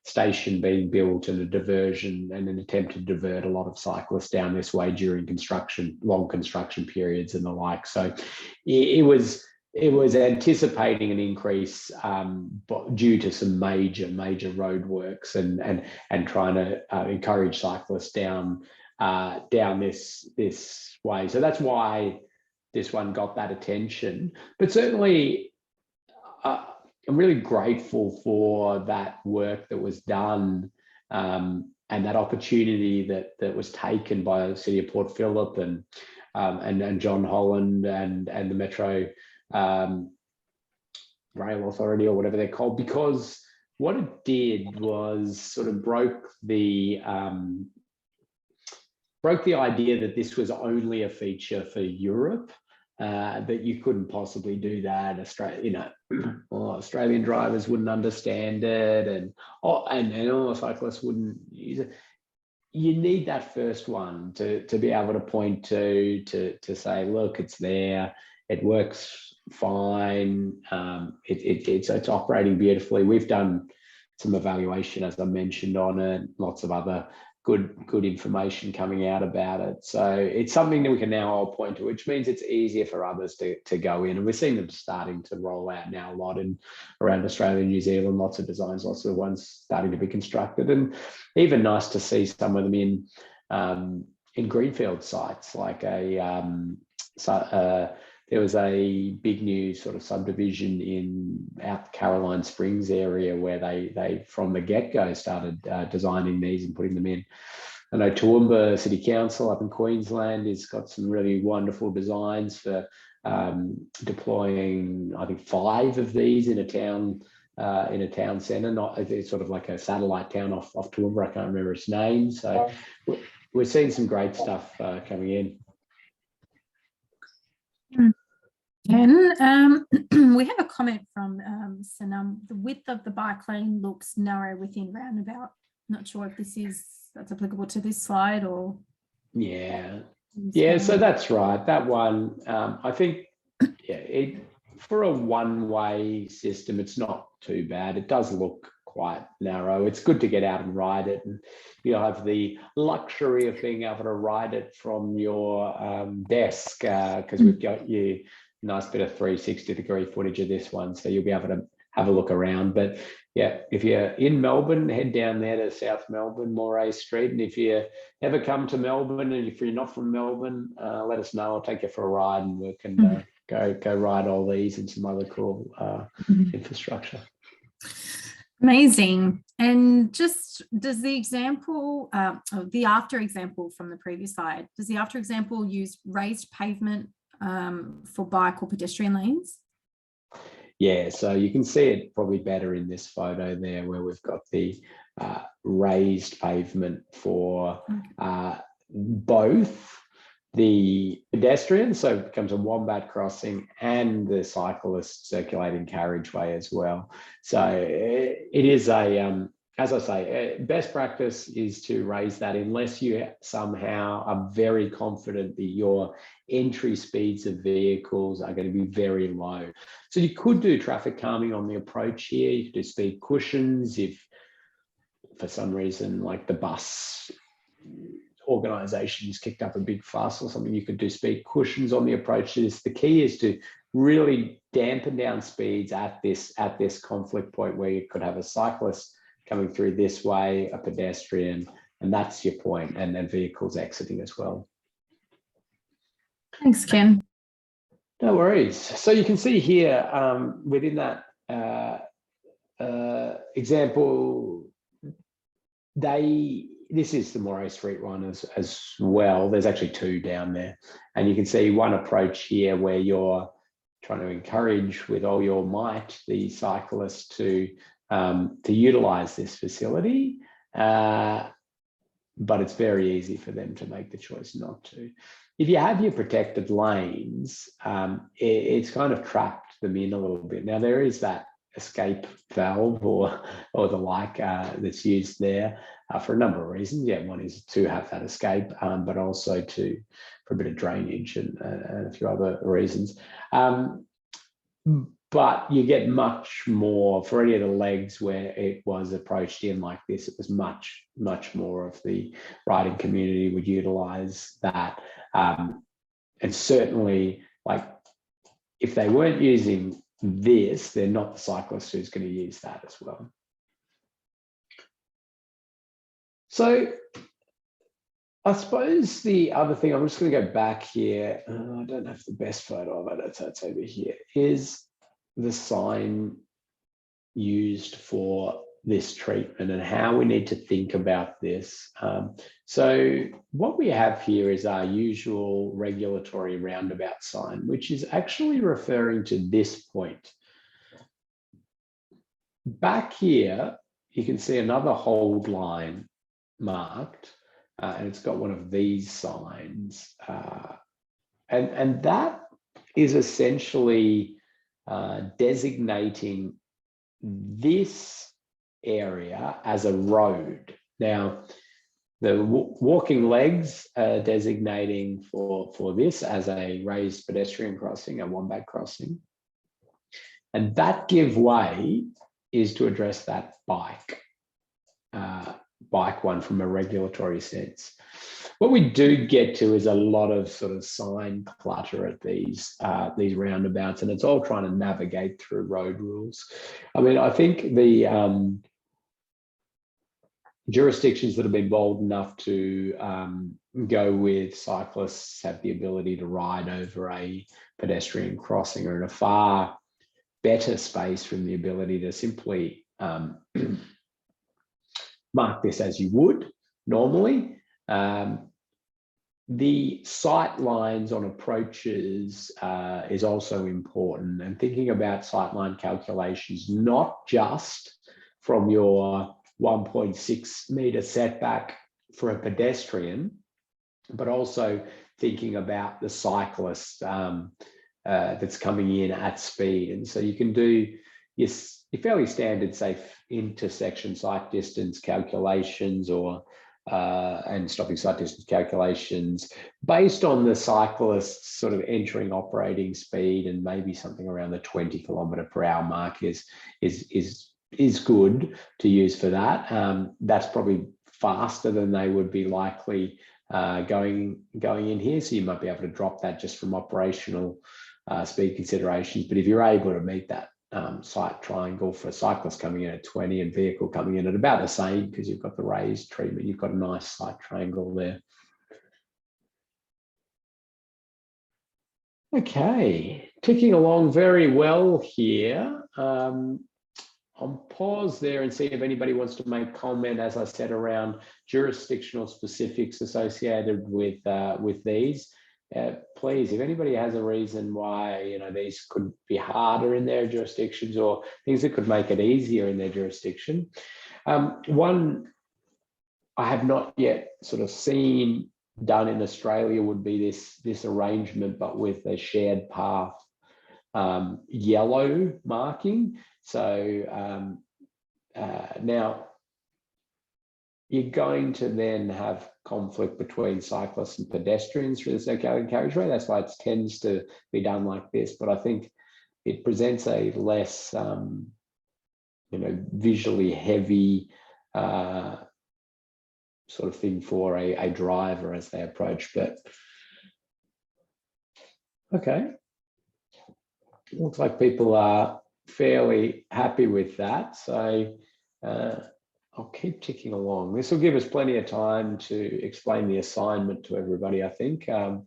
Speaker 1: station being built and a diversion and an attempt to divert a lot of cyclists down this way during long construction periods and the like. So it was anticipating an increase due to some major roadworks and trying to encourage cyclists down this way. So that's why this one got that attention. But certainly I'm really grateful for that work that was done and that opportunity that was taken by the City of Port Phillip and John Holland and the Metro Rail Authority, or whatever they're called, because what it did was sort of broke the idea that this was only a feature for Europe. That you couldn't possibly do that. Australian drivers wouldn't understand it, and all cyclists wouldn't use it. You need that first one to be able to point to say, look, it's there, it works fine, it's operating beautifully. We've done some evaluation, as I mentioned, on it, lots of other good information coming out about it. So it's something that we can now all point to, which means it's easier for others to go in. And we're seeing them starting to roll out now a lot around Australia and New Zealand, lots of designs, lots of ones starting to be constructed. And even nice to see some of them in greenfield sites, like there was a big new sort of subdivision in out Caroline Springs area where they from the get-go started designing these and putting them in. I know Toowoomba City Council up in Queensland has got some really wonderful designs for deploying, I think, 5 of these in a town centre. It's sort of like a satellite town off Toowoomba. I can't remember its name. So we're seeing some great stuff coming in.
Speaker 2: Ken, we have a comment from Sanam. The width of the bike lane looks narrow within roundabout. Not sure if that's applicable to this slide or.
Speaker 1: Yeah. So that's right. That one, I think, for a one-way system, it's not too bad. It does look quite narrow. It's good to get out and ride it, and you'll have the luxury of being able to ride it from your desk because we've got you nice bit of 360-degree footage of this one, so you'll be able to have a look around. But yeah, if you're in Melbourne, head down there to South Melbourne, Moray Street. And if you ever come to Melbourne, and if you're not from Melbourne, let us know. I'll take you for a ride, and we can go ride all these and some other cool infrastructure.
Speaker 2: Amazing. And just does the example, the after example from the previous slide, does the after example use raised pavement for bike or pedestrian lanes?
Speaker 1: Yeah, so you can see it probably better in this photo there, where we've got the raised pavement for both the pedestrians, so it becomes a wombat crossing, and the cyclist circulating carriageway as well. So it is a, as I say, best practice is to raise that, unless you somehow are very confident that your entry speeds of vehicles are going to be very low. So you could do traffic calming on the approach here. You could do speed cushions if for some reason, like the bus organizations kicked up a big fuss or something. You could do speed cushions on the approach to this. The key is to really dampen down speeds at this conflict point, where you could have a cyclist coming through this way, a pedestrian, and that's your point, and then vehicles exiting as well.
Speaker 2: Thanks, Ken.
Speaker 1: No worries. So you can see here within that example, this is the Moray Street one as well. There's actually two down there, and you can see one approach here where you're trying to encourage with all your might the cyclist to utilize this facility, but it's very easy for them to make the choice not to. If you have your protected lanes, it's kind of trapped them in a little bit. Now there is that escape valve or the like that's used there for a number of reasons. Yeah, one is to have that escape, but also for a bit of drainage and a few other reasons. But you get much more for any of the legs where it was approached in like this. It was much more of the riding community would utilize that, and certainly, like, if they weren't using this, they're not the cyclist who's going to use that as well. So I suppose the other thing, I'm just going to go back here. I don't have the best photo of it. It's over here. Is the sign used for this treatment and how we need to think about this. So what we have here is our usual regulatory roundabout sign, which is actually referring to this point. Back here, you can see another hold line marked, and it's got one of these signs. And that is essentially designating this area as a road. Now, the walking legs are designating for this as a raised pedestrian crossing, a wombat crossing. And that give way is to address that bike one from a regulatory sense. What we do get to is a lot of sort of sign clutter at these roundabouts, and it's all trying to navigate through road rules. I mean, I think the jurisdictions that have been bold enough to go with cyclists have the ability to ride over a pedestrian crossing are in a far better space from the ability to simply mark this as you would normally. The sight lines on approaches is also important, and thinking about sightline calculations, not just from your 1.6 meter setback for a pedestrian, but also thinking about the cyclist that's coming in at speed. And so you can do your fairly standard, say, intersection sight distance calculations or and stopping sight distance calculations based on the cyclist's sort of entering operating speed, and maybe something around the 20 km/h mark is good to use for that. That's probably faster than they would be likely going in here. So you might be able to drop that just from operational speed considerations. But if you're able to meet that sight triangle for cyclists coming in at 20 and vehicle coming in at about the same, because you've got the raised treatment. You've got a nice sight triangle there. Okay, ticking along very well here. I'll pause there and see if anybody wants to make comment, as I said, around jurisdictional specifics associated with these. Please, if anybody has a reason why these could be harder in their jurisdictions, or things that could make it easier in their jurisdiction. One I have not yet sort of seen done in Australia would be this arrangement, but with a shared path yellow marking. So now you're going to then have conflict between cyclists and pedestrians through the circulating carriageway. That's why it tends to be done like this. But I think it presents a less, visually heavy sort of thing for a driver as they approach. But okay, looks like people are fairly happy with that. So I'll keep ticking along. This will give us plenty of time to explain the assignment to everybody, I think. I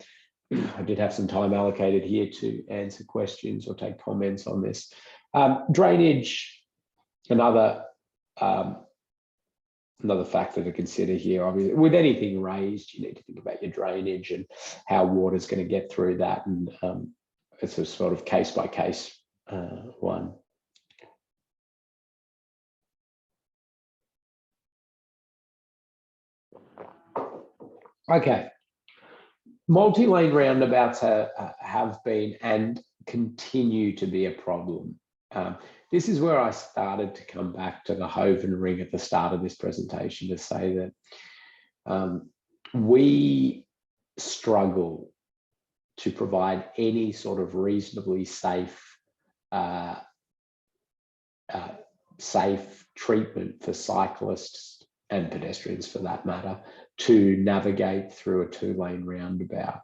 Speaker 1: did have some time allocated here to answer questions or take comments on this. Drainage, another factor to consider here. Obviously, with anything raised, you need to think about your drainage and how water is going to get through that. And it's a sort of case by case one. Okay, multi-lane roundabouts have been and continue to be a problem. This is where I started to come back to the Hoven ring at the start of this presentation to say that we struggle to provide any sort of reasonably safe treatment for cyclists and pedestrians, for that matter, to navigate through a two-lane roundabout.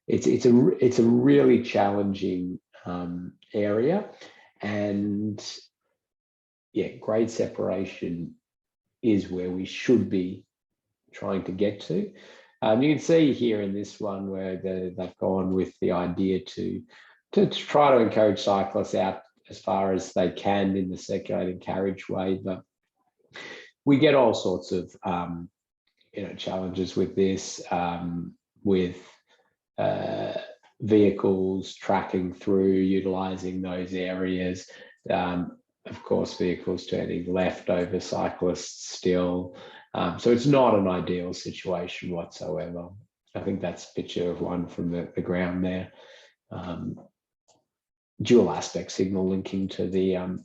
Speaker 1: It's a really challenging area, and yeah, grade separation is where we should be trying to get to. You can see here in this one where they've gone with the idea to try to encourage cyclists out as far as they can in the circulating carriageway, but we get all sorts of challenges with this, with vehicles tracking through, utilizing those areas. Of course, vehicles turning left over cyclists still. So it's not an ideal situation whatsoever. I think that's a picture of one from the ground there. Dual aspect signal linking to the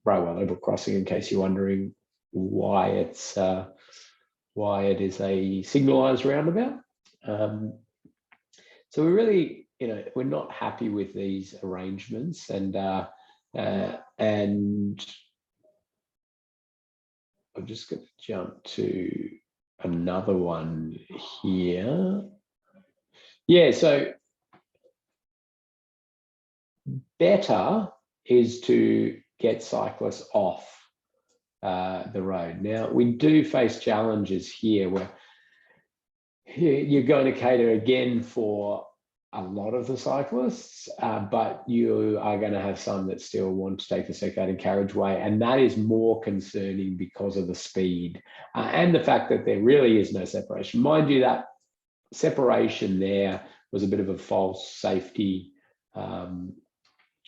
Speaker 1: Bridewell level crossing, in case you're wondering why it is a signalized roundabout. So we really, we're not happy with these arrangements, and I'm just going to jump to another one here. Yeah, so better is to get cyclists off the road. Now, we do face challenges here where you're going to cater again for a lot of the cyclists, but you are going to have some that still want to take the circulating carriageway, and that is more concerning because of the speed and the fact that there really is no separation. Mind you, that separation there was a bit of a false safety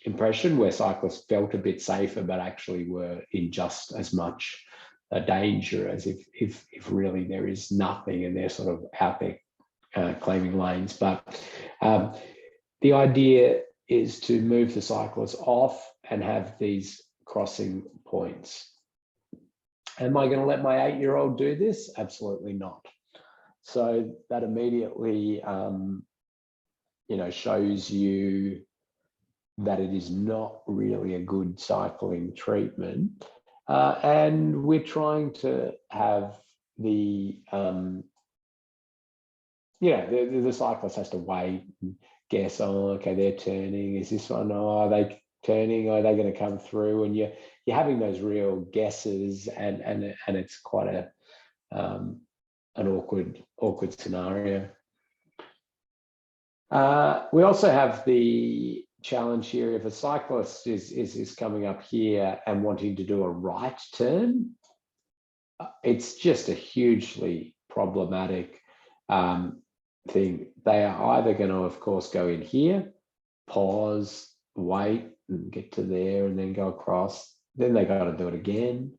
Speaker 1: impression, where cyclists felt a bit safer but actually were in just as much danger as if really there is nothing and they're sort of out there claiming lanes. But the idea is to move the cyclists off and have these crossing points. Am I going to let my 8-year-old do this? Absolutely not. So that immediately shows you that it is not really a good cycling treatment. And we're trying to have the cyclist has to wait and guess, oh, okay, they're turning. Is this one? Oh, turning? Are they going to come through? And you're having those real guesses, and it's quite an awkward scenario. We also have the challenge here: if a cyclist is coming up here and wanting to do a right turn, it's just a hugely problematic thing. They are either going to, of course, go in here, pause, wait, and get to there, and then go across. Then they got to do it again.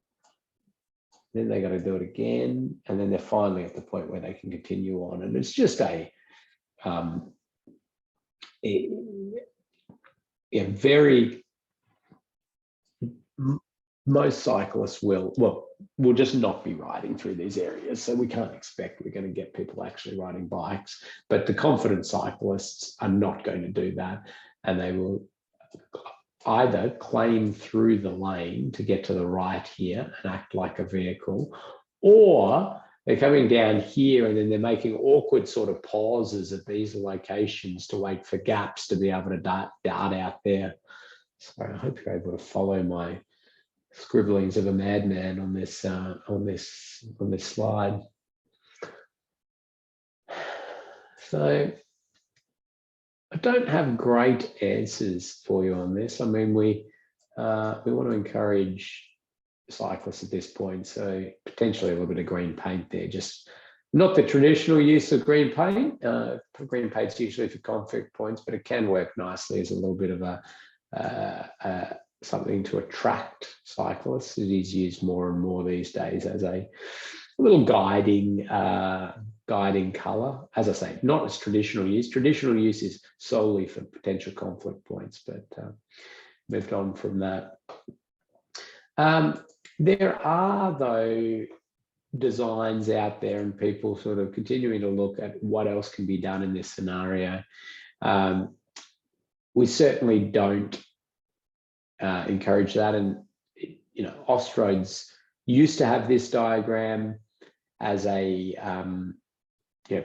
Speaker 1: Then they got to do it again, and then they're finally at the point where they can continue on. And it's just very, most cyclists will just not be riding through these areas. So we can't expect we're going to get people actually riding bikes, but the confident cyclists are not going to do that. And they will either claim through the lane to get to the right here and act like a vehicle, or they're coming down here and then they're making awkward sort of pauses at these locations to wait for gaps to be able to dart out there. So I hope you're able to follow my scribblings of a madman on this slide. So I don't have great answers for you on this. I mean, we want to encourage cyclists at this point, so potentially a little bit of green paint there. Just not the traditional use of green paint. Green paint's usually for conflict points, but it can work nicely as a little bit of a something to attract cyclists. It is used more and more these days as a little guiding color. As I say, not as traditional use. Traditional use is solely for potential conflict points, but moved on from that. There are, though, designs out there and people sort of continuing to look at what else can be done in this scenario. We certainly don't encourage that. And, you know, Austroads used to have this diagram as a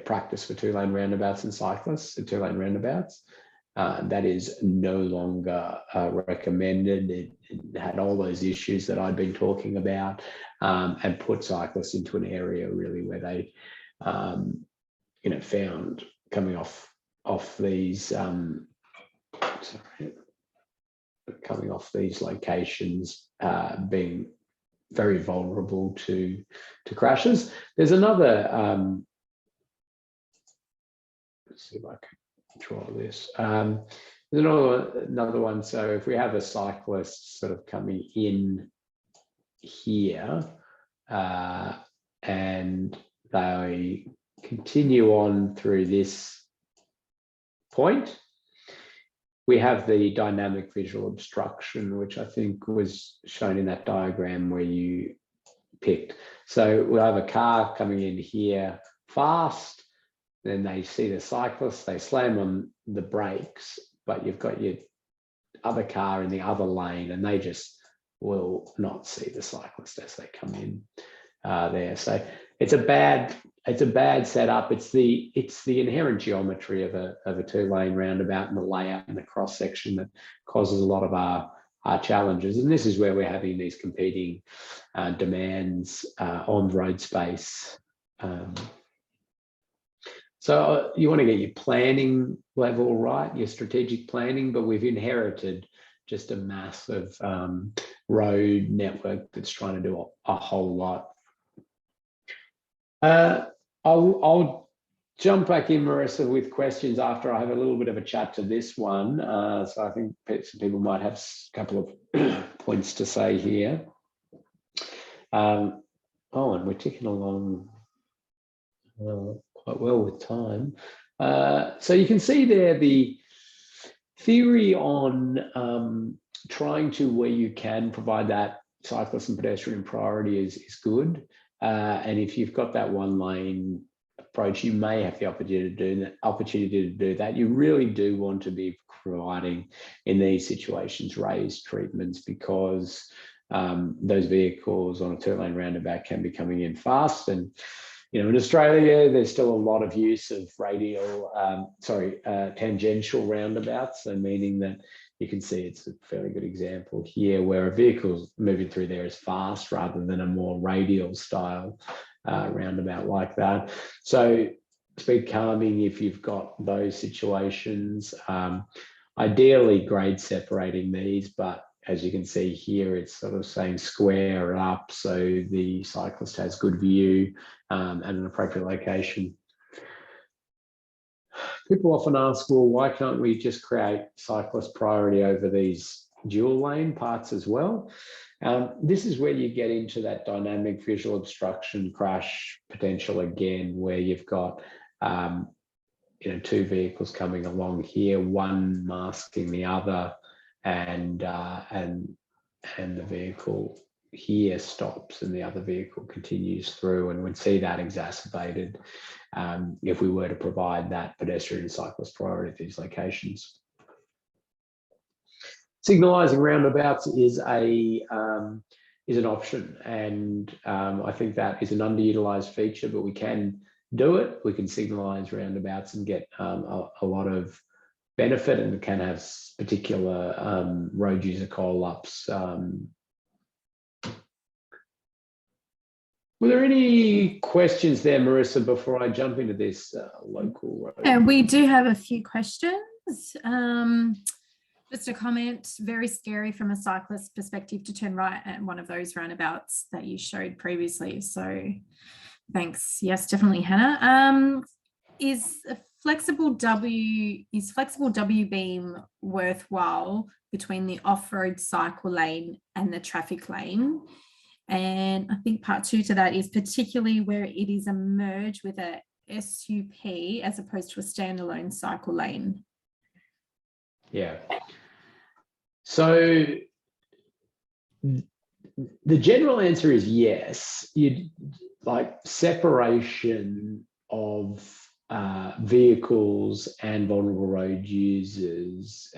Speaker 1: practice for two-lane roundabouts and cyclists, and two-lane roundabouts. That is no longer recommended. It had all those issues that I'd been talking about, and put cyclists into an area really where they, found coming off these locations being very vulnerable to crashes. There's another. Let's see if I can draw this. There's another one. So if we have a cyclist sort of coming in here, and they continue on through this point, we have the dynamic visual obstruction, which I think was shown in that diagram where you picked. So we'll have a car coming in here fast, then they see the cyclist, they slam on the brakes, but you've got your other car in the other lane, and they just will not see the cyclist as they come in there. So it's a bad setup. It's the inherent geometry of a two-lane roundabout and the layout and the cross section that causes a lot of our challenges. And this is where we're having these competing demands on road space. So you want to get your planning level right, your strategic planning, but we've inherited just a massive road network that's trying to do a whole lot. I'll jump back in, Marissa, with questions after I have a little bit of a chat to this one. So I think some people might have a couple of points to say here. And we're ticking along quite well with time. So you can see there the theory on trying to, where you can, provide that cyclist and pedestrian priority is good. And if you've got that one lane approach, you may have the opportunity to do that. You really do want to be providing, in these situations, raised treatments, because those vehicles on a two-lane roundabout can be coming in fast, and in Australia, there's still a lot of use of tangential roundabouts, so meaning that you can see it's a fairly good example here where a vehicle's moving through there is fast rather than a more radial style roundabout like that. So speed calming if you've got those situations. Ideally grade separating these, but as you can see here, it's sort of saying square up so the cyclist has good view and an appropriate location. People often ask, well, why can't we just create cyclist priority over these dual lane parts as well? This is where you get into that dynamic visual obstruction crash potential again, where you've got two vehicles coming along here, one masking the other, and the vehicle here stops and the other vehicle continues through, and we'd see that exacerbated if we were to provide that pedestrian and cyclist priority at these locations. Signalising roundabouts is an option, and I think that is an underutilised feature, but we can do it. We can signalise roundabouts and get a lot of benefit, and it can have particular road user call-ups. Were there any questions there, Marissa, before I jump into this local road?
Speaker 2: Yeah, we do have a few questions. Just a comment, very scary from a cyclist perspective to turn right at one of those roundabouts that you showed previously. So thanks. Yes, definitely, Hannah. Is flexible W beam worthwhile between the off-road cycle lane and the traffic lane? And I think part two to that is particularly where it is a merge with a SUP as opposed to a standalone cycle lane.
Speaker 1: Yeah. So the general answer is yes. You'd like separation of vehicles and vulnerable road users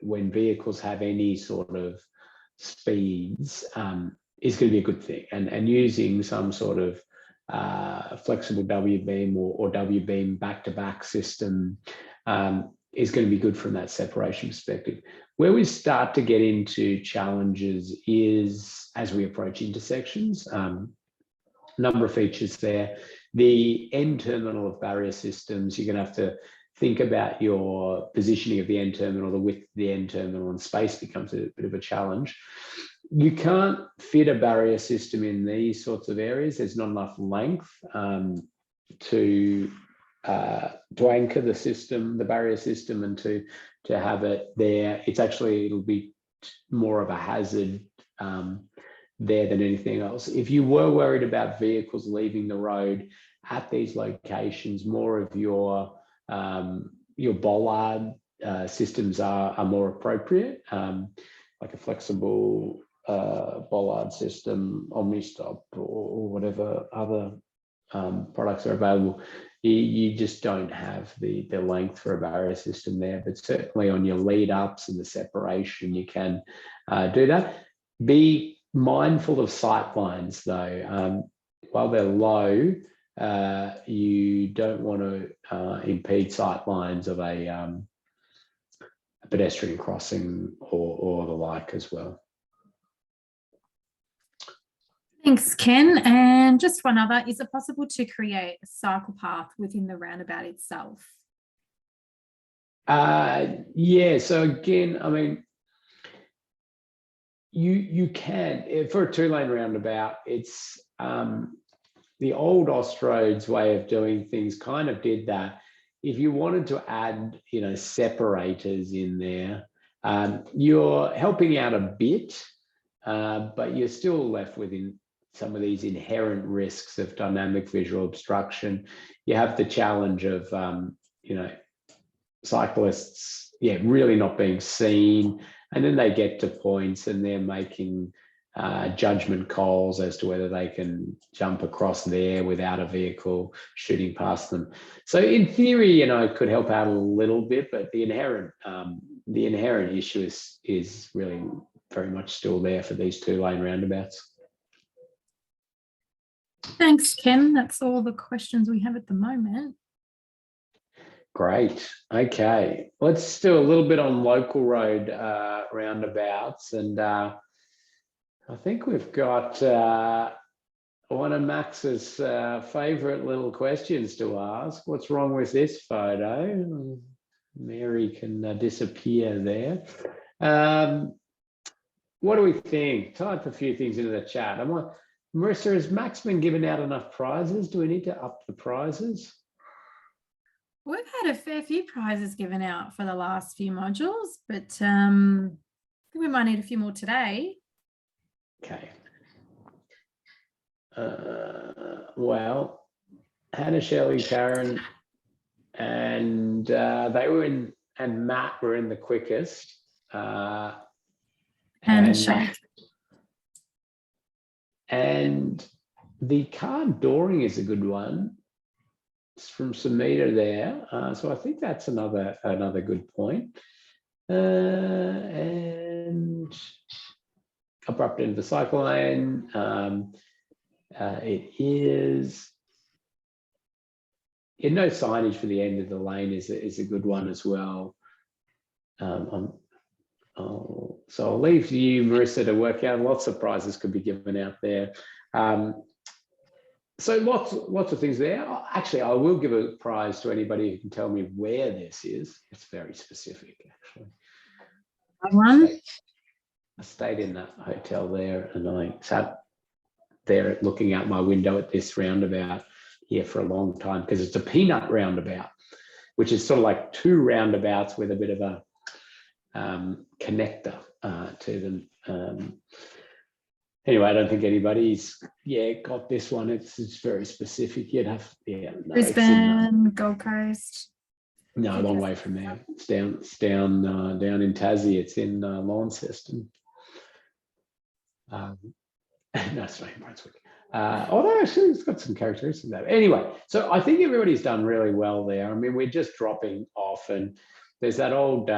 Speaker 1: when vehicles have any sort of speeds is going to be a good thing, and using some sort of flexible W-beam or W-beam back-to-back system is going to be good from that separation perspective. Where we start to get into challenges is as we approach intersections. Number of features there. The end terminal of barrier systems, you're going to have to think about your positioning of the end terminal, the width of the end terminal, and space becomes a bit of a challenge. You can't fit a barrier system in these sorts of areas. There's not enough length to anchor the system, the barrier system, and to have it there. It'll be more of a hazard there than anything else. If you were worried about vehicles leaving the road at these locations, more of your bollard systems are more appropriate, like a flexible bollard system, OmniStop, or whatever other products are available. You just don't have the length for a barrier system there, but certainly on your lead ups and the separation, you can do that. Be mindful of sight lines though. While they're low, you don't want to impede sight lines of a pedestrian crossing or the like as well.
Speaker 2: Thanks, Ken. And just one other, is it possible to create a cycle path within the roundabout itself?
Speaker 1: Yeah, so again, I mean, you can, for a two-lane roundabout, it's the old Austroads way of doing things kind of did that. If you wanted to add, separators in there, you're helping out a bit, but you're still left with some of these inherent risks of dynamic visual obstruction. You have the challenge of, cyclists, really not being seen, and then they get to points and they're making judgment calls as to whether they can jump across there without a vehicle shooting past them. So in theory, it could help out a little bit, but the inherent issue is really very much still there for these two-lane roundabouts.
Speaker 2: Thanks, Ken. That's all the questions we have at the moment.
Speaker 1: Great. Okay, let's do a little bit on local road roundabouts, and I think we've got one of Max's favourite little questions to ask. What's wrong with this photo? Mary can disappear there. What do we think? Type a few things into the chat. Marissa, has Max been given out enough prizes? Do we need to up the prizes?
Speaker 2: We've had a fair few prizes given out for the last few modules, but I think we might need a few more today.
Speaker 1: Okay. Well, Hannah, Shelley, Karen, and they were in, and Matt were in the quickest.
Speaker 2: And Shake.
Speaker 1: And the car dooring is a good one. It's from Samita there. So I think that's another good point. And abrupt into the cycle lane. It is, no signage for the end of the lane is a good one as well. So I'll leave you, Marissa, to work out. Lots of prizes could be given out there. So lots of things there. Actually, I will give a prize to anybody who can tell me where this is. It's very specific, actually. I stayed in that hotel there, and I sat there looking out my window at this roundabout here for a long time, because it's a peanut roundabout, which is sort of like two roundabouts with a bit of a connector to them. Anyway, I don't think anybody's got this one. It's very specific. You'd have no,
Speaker 2: Brisbane, Gold Coast.
Speaker 1: No, a long way from there. It's down in Tassie. It's in Launceston. No, it's not in Brunswick. Although actually it's got some characteristics of that. Anyway, so I think everybody's done really well there. I mean, we're just dropping off, and there's that old,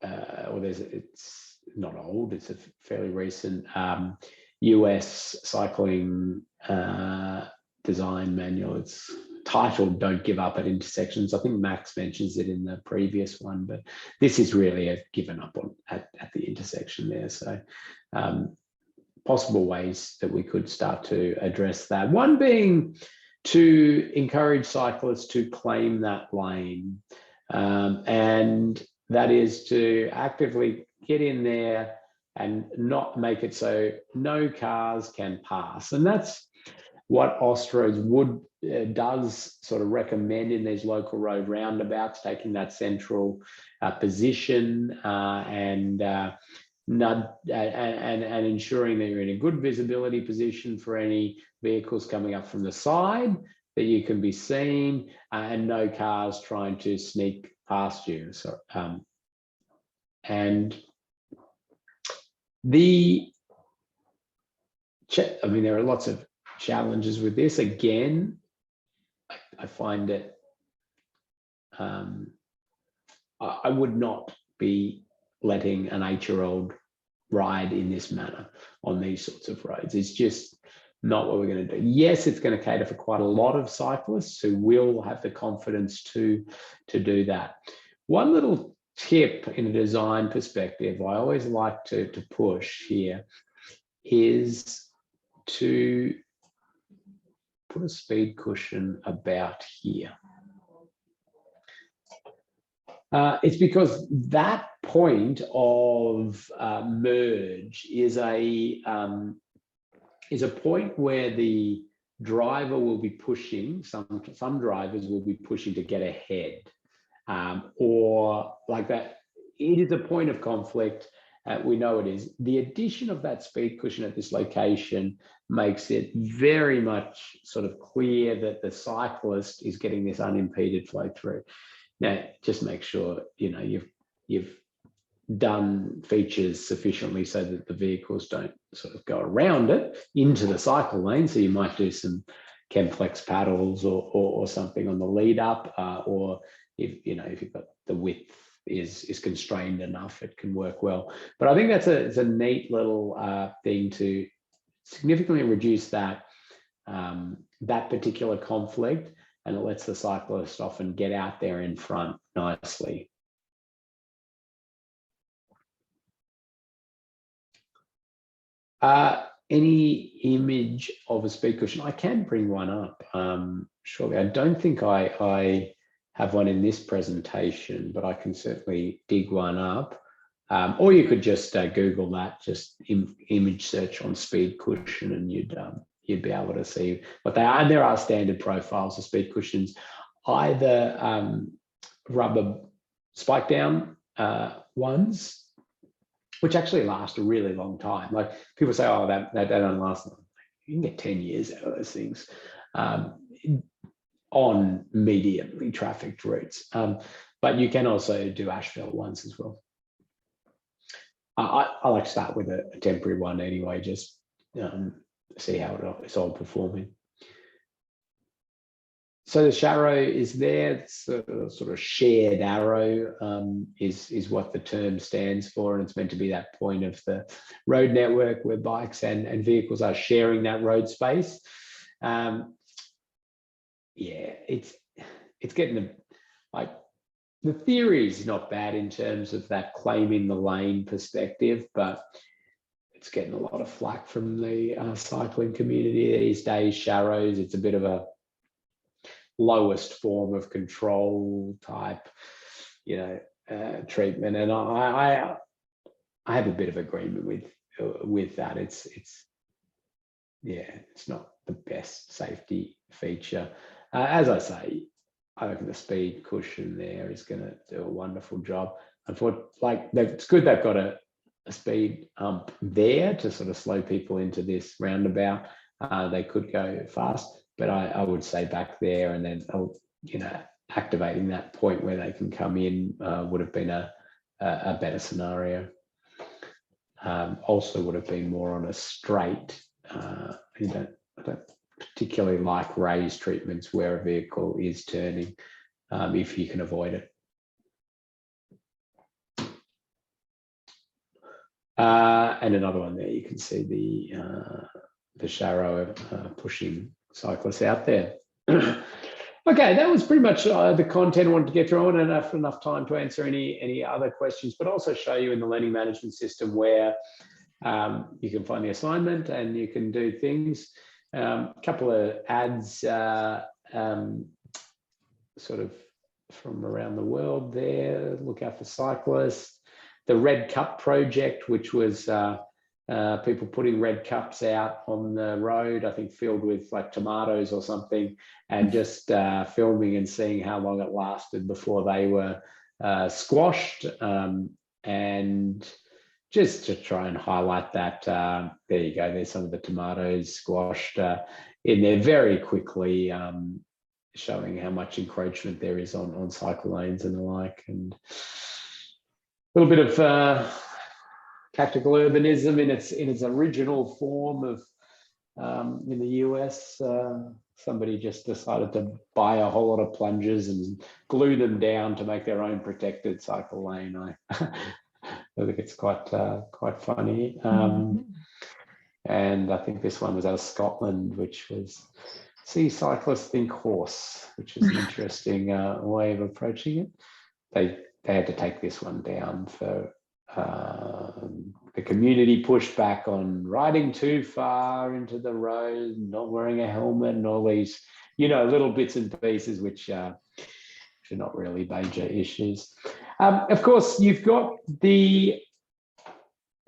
Speaker 1: it's not old, it's a fairly recent US cycling design manual. It's titled "Don't Give Up at Intersections." I think Max mentions it in the previous one, but this is really a given up on at the intersection there. So possible ways that we could start to address that. One being to encourage cyclists to claim that lane, and that is to actively get in there and not make it so no cars can pass. And that's what Austroads does sort of recommend in these local road roundabouts, taking that central position and ensuring that you're in a good visibility position for any vehicles coming up from the side, that you can be seen, and no cars trying to sneak past you. So, and there are lots of challenges with this. Again, I find it, I would not be letting an 8-year-old ride in this manner on these sorts of roads. It's just not what we're going to do. Yes, it's going to cater for quite a lot of cyclists who will have the confidence to do that. One little tip in a design perspective I always like to push here is to put a speed cushion about here. It's because that point of merge is a point where the driver will be pushing, some drivers will be pushing to get ahead, or like that. It is a point of conflict. We know it is. The addition of that speed cushion at this location makes it very much sort of clear that the cyclist is getting this unimpeded flow through. Now, just make sure you've done features sufficiently so that the vehicles don't sort of go around it into the cycle lane. So you might do some Chemflex paddles or something on the lead up, or if you've got the width is constrained enough, it can work well. But I think it's a neat little thing to significantly reduce that that particular conflict, and it lets the cyclist often get out there in front nicely. Any image of a speed cushion? I can bring one up. Surely, I don't think I have one in this presentation, but I can certainly dig one up. Or you could just Google that, just image search on speed cushion, and you'd be able to see what they are. And there are standard profiles of speed cushions, either rubber spike down ones, which actually last a really long time. Like people say, oh, that don't last long. You can get 10 years out of those things on mediumly trafficked routes. But you can also do asphalt ones as well. I like to start with a temporary one anyway, just see how it's all performing. So the Sharrow is there. It's a sort of shared arrow is what the term stands for, and it's meant to be that point of the road network where bikes and vehicles are sharing that road space. Yeah, it's getting the theory is not bad in terms of that claiming the lane perspective, but it's getting a lot of flack from the cycling community these days. Sharrows, it's a bit of a lowest form of control type, treatment, and I have a bit of agreement with that. It's not the best safety feature. As I say, I reckon the speed cushion there is going to do a wonderful job. It's good they've got a speed hump there to sort of slow people into this roundabout. They could go fast, but I would say back there, and then activating that point where they can come in would have been a better scenario. Also would have been more on a straight. I don't particularly like raised treatments where a vehicle is turning, if you can avoid it. And another one there, you can see the Sharrow pushing cyclists out there. Okay, that was pretty much the content I wanted to get through, and enough time to answer any other questions, but also show you in the learning management system where you can find the assignment and you can do things. A couple of ads sort of from around the world there. Look out for cyclists. The Red Cup project, which was people putting red cups out on the road, I think filled with like tomatoes or something, and just filming and seeing how long it lasted before they were squashed, and just to try and highlight that. There you go, there's some of the tomatoes squashed in there very quickly, showing how much encroachment there is on cycle lanes and the like, and a little bit of tactical urbanism in its original form of in the US. Somebody just decided to buy a whole lot of plungers and glue them down to make their own protected cycle lane. I think it's quite funny. And I think this one was out of Scotland, which was see cyclists think horse, which is an interesting way of approaching it. They had to take this one down for the community pushback on riding too far into the road, not wearing a helmet, and all these, little bits and pieces which are not really major issues. Of course, you've got the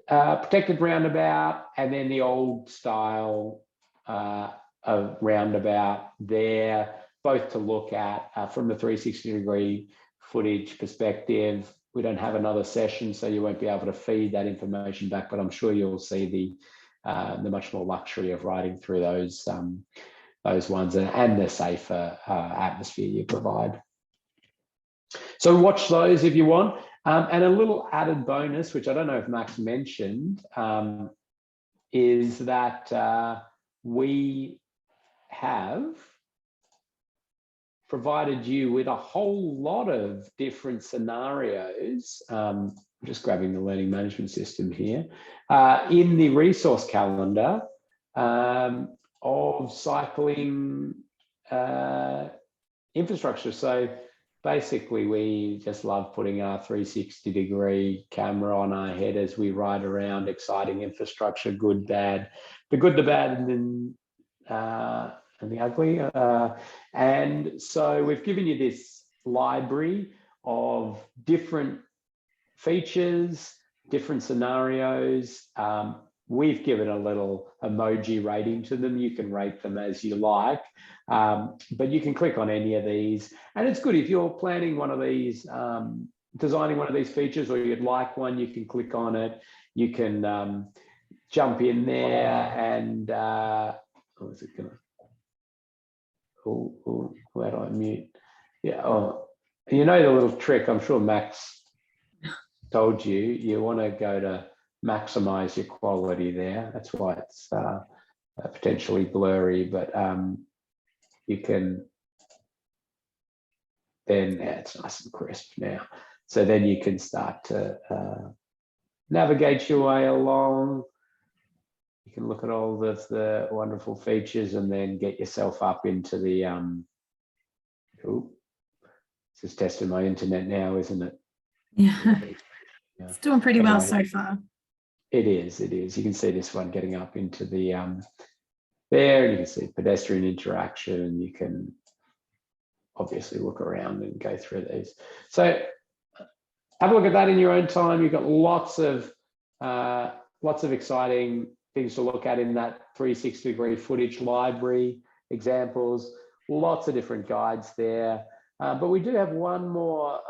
Speaker 1: protected roundabout and then the old style of roundabout there, both to look at from the 360-degree footage perspective. We don't have another session, so you won't be able to feed that information back, but I'm sure you'll see the much more luxury of riding through those ones and the safer atmosphere you provide. So watch those if you want. And a little added bonus, which I don't know if Max mentioned, is that we have provided you with a whole lot of different scenarios. I'm just grabbing the learning management system here. In the resource calendar, of cycling infrastructure. So basically, we just love putting our 360-degree camera on our head as we ride around, exciting infrastructure, good, bad, the good, the bad, and the ugly. And so we've given you this library of different features, different scenarios. We've given a little emoji rating to them. You can rate them as you like, but you can click on any of these. And it's good if you're planning one of these, designing one of these features, or you'd like one, you can click on it. You can jump in there and, is it gonna, where do I mute? Yeah, oh, you know the little trick, I'm sure Max told you, you want to go to maximize your quality there. That's why it's potentially blurry, but you can then, it's nice and crisp now. So then you can start to navigate your way along. You can look at all of the wonderful features and then get yourself up into the, this is testing my internet now, isn't it?
Speaker 2: Yeah. It's doing pretty well so far.
Speaker 1: It is. You can see this one getting up into the there, and you can see pedestrian interaction. You can obviously look around and go through these. So have a look at that in your own time. You've got lots of exciting things to look at in that 360-degree footage library, examples, lots of different guides there. But we do have one more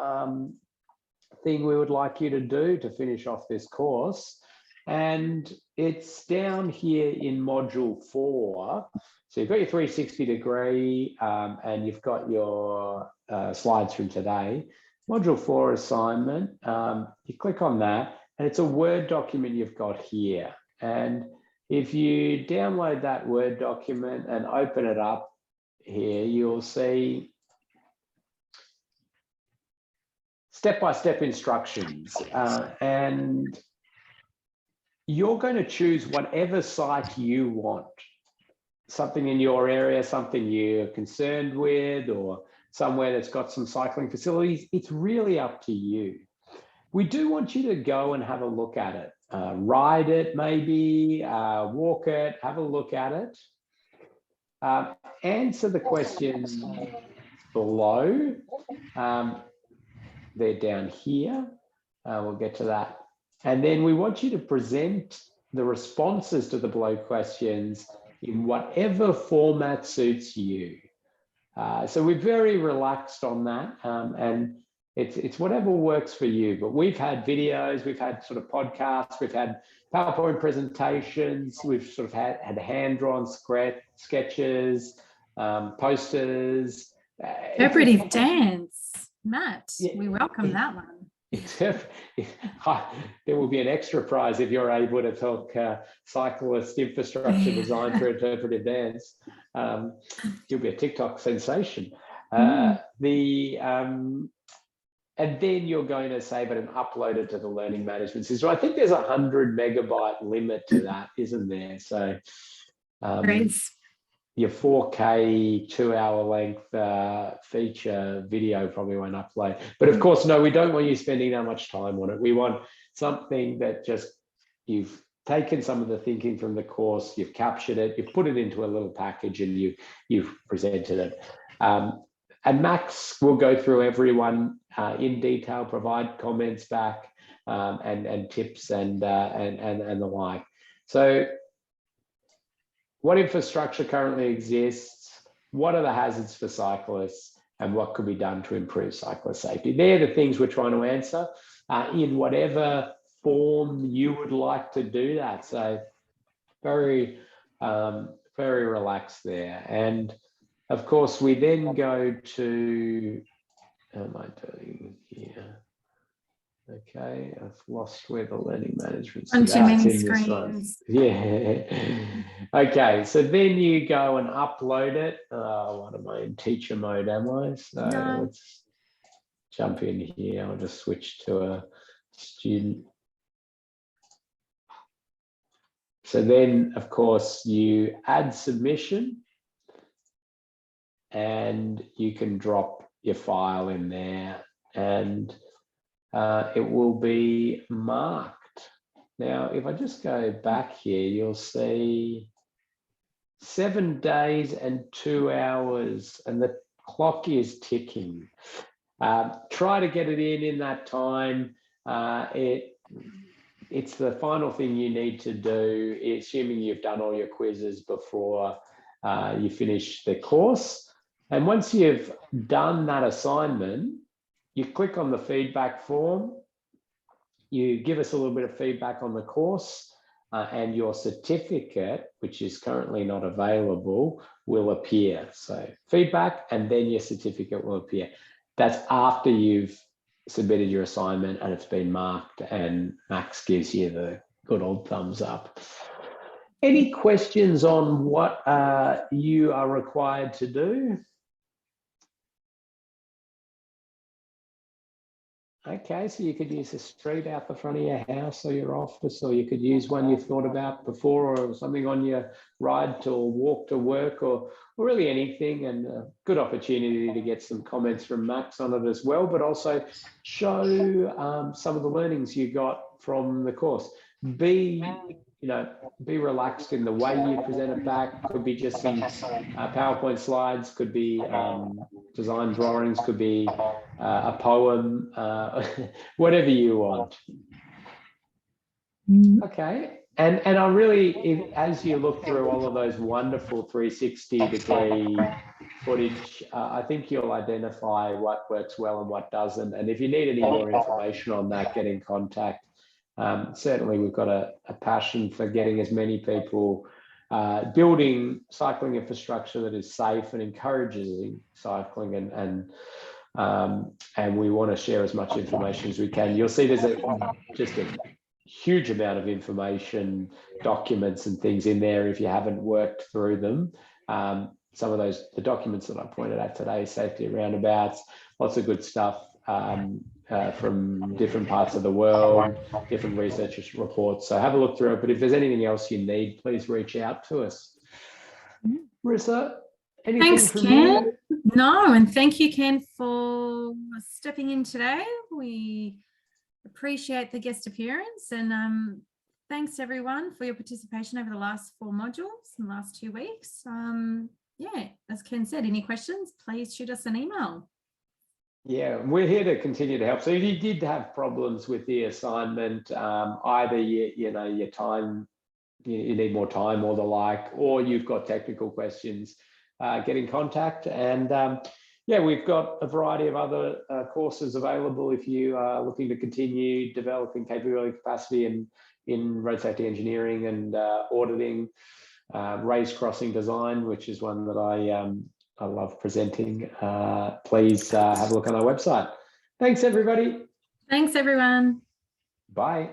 Speaker 1: thing we would like you to do to finish off this course. And it's down here in module 4. So you've got your 360-degree and you've got your slides from today. Module 4 assignment, you click on that and it's a Word document you've got here. And if you download that Word document and open it up here, you'll see step-by-step instructions, and you're going to choose whatever site you want, something in your area, something you're concerned with, or somewhere that's got some cycling facilities. It's really up to you. We do want you to go and have a look at it, ride it maybe, walk it, have a look at it, answer the questions below. They're down here. We'll get to that. And then we want you to present the responses to the below questions in whatever format suits you. So we're very relaxed on that, and it's whatever works for you. But we've had videos, we've had sort of podcasts, we've had PowerPoint presentations, we've sort of had hand-drawn sketches, posters.
Speaker 2: Interpretive dance. Matt, yeah, we welcome that one.
Speaker 1: There will be an extra prize if you're able to talk cyclist infrastructure design for interpretive dance. You'll be a TikTok sensation. And then you're going to save it and upload it to the learning management system. I think there's a 100 megabyte limit to that, isn't there? So your 4K 2-hour length feature video probably won't upload. But of course, no, we don't want you spending that much time on it. We want something that just, you've taken some of the thinking from the course, you've captured it, you've put it into a little package, and you've presented it. And Max will go through everyone in detail, provide comments back, and tips and the like. So what infrastructure currently exists? What are the hazards for cyclists? And what could be done to improve cyclist safety? They're the things we're trying to answer in whatever form you would like to do that. So very, very relaxed there. And of course, we then go to, how am I doing here? Okay, I've lost where the learning management
Speaker 2: on too many screens.
Speaker 1: Yeah. Okay, so then you go and upload it. What am I in teacher mode? Am I? So let's jump in here. I'll just switch to a student. So then, of course, you add submission and you can drop your file in there and it will be marked. Now, if I just go back here, you'll see 7 days and 2 hours, and the clock is ticking. Try to get it in that time. It's the final thing you need to do, assuming you've done all your quizzes before you finish the course. And once you've done that assignment, you click on the feedback form, you give us a little bit of feedback on the course, and your certificate, which is currently not available, will appear. So feedback and then your certificate will appear. That's after you've submitted your assignment and it's been marked and Max gives you the good old thumbs up. Any questions on what you are required to do? Okay, so you could use a street out the front of your house or your office, or you could use one you thought about before, or something on your ride to or walk to work, or really anything. And a good opportunity to get some comments from Max on it as well, but also show some of the learnings you got from the course. Be relaxed in the way you present it back. Could be just some PowerPoint slides, could be design drawings, could be a poem, whatever you want. Okay, and I really, as you look through all of those wonderful 360-degree footage, I think you'll identify what works well and what doesn't. And if you need any more information on that, get in contact. Certainly, we've got a passion for getting as many people building cycling infrastructure that is safe and encourages cycling, and we want to share as much information as we can. You'll see there's just a huge amount of information, documents and things in there if you haven't worked through them. Some of the documents that I pointed out today, safety roundabouts, lots of good stuff from different parts of the world, different research reports. So have a look through it. But if there's anything else you need, please reach out to us. Marissa, anything
Speaker 2: Thanks,
Speaker 1: from
Speaker 2: Ken.
Speaker 1: you?
Speaker 2: No, and thank you, Ken, for stepping in today. We appreciate the guest appearance, and thanks everyone for your participation over the last 4 modules in the last 2 weeks. Yeah, as Ken said, any questions, please shoot us an email.
Speaker 1: Yeah, we're here to continue to help. So if you did have problems with the assignment, either your time, you need more time or the like, or you've got technical questions, get in contact. And yeah, we've got a variety of other courses available if you are looking to continue developing capability capacity in road safety engineering and auditing, raised crossing design, which is one that I love presenting. Please have a look on our website. Thanks, everybody.
Speaker 2: Thanks, everyone.
Speaker 1: Bye.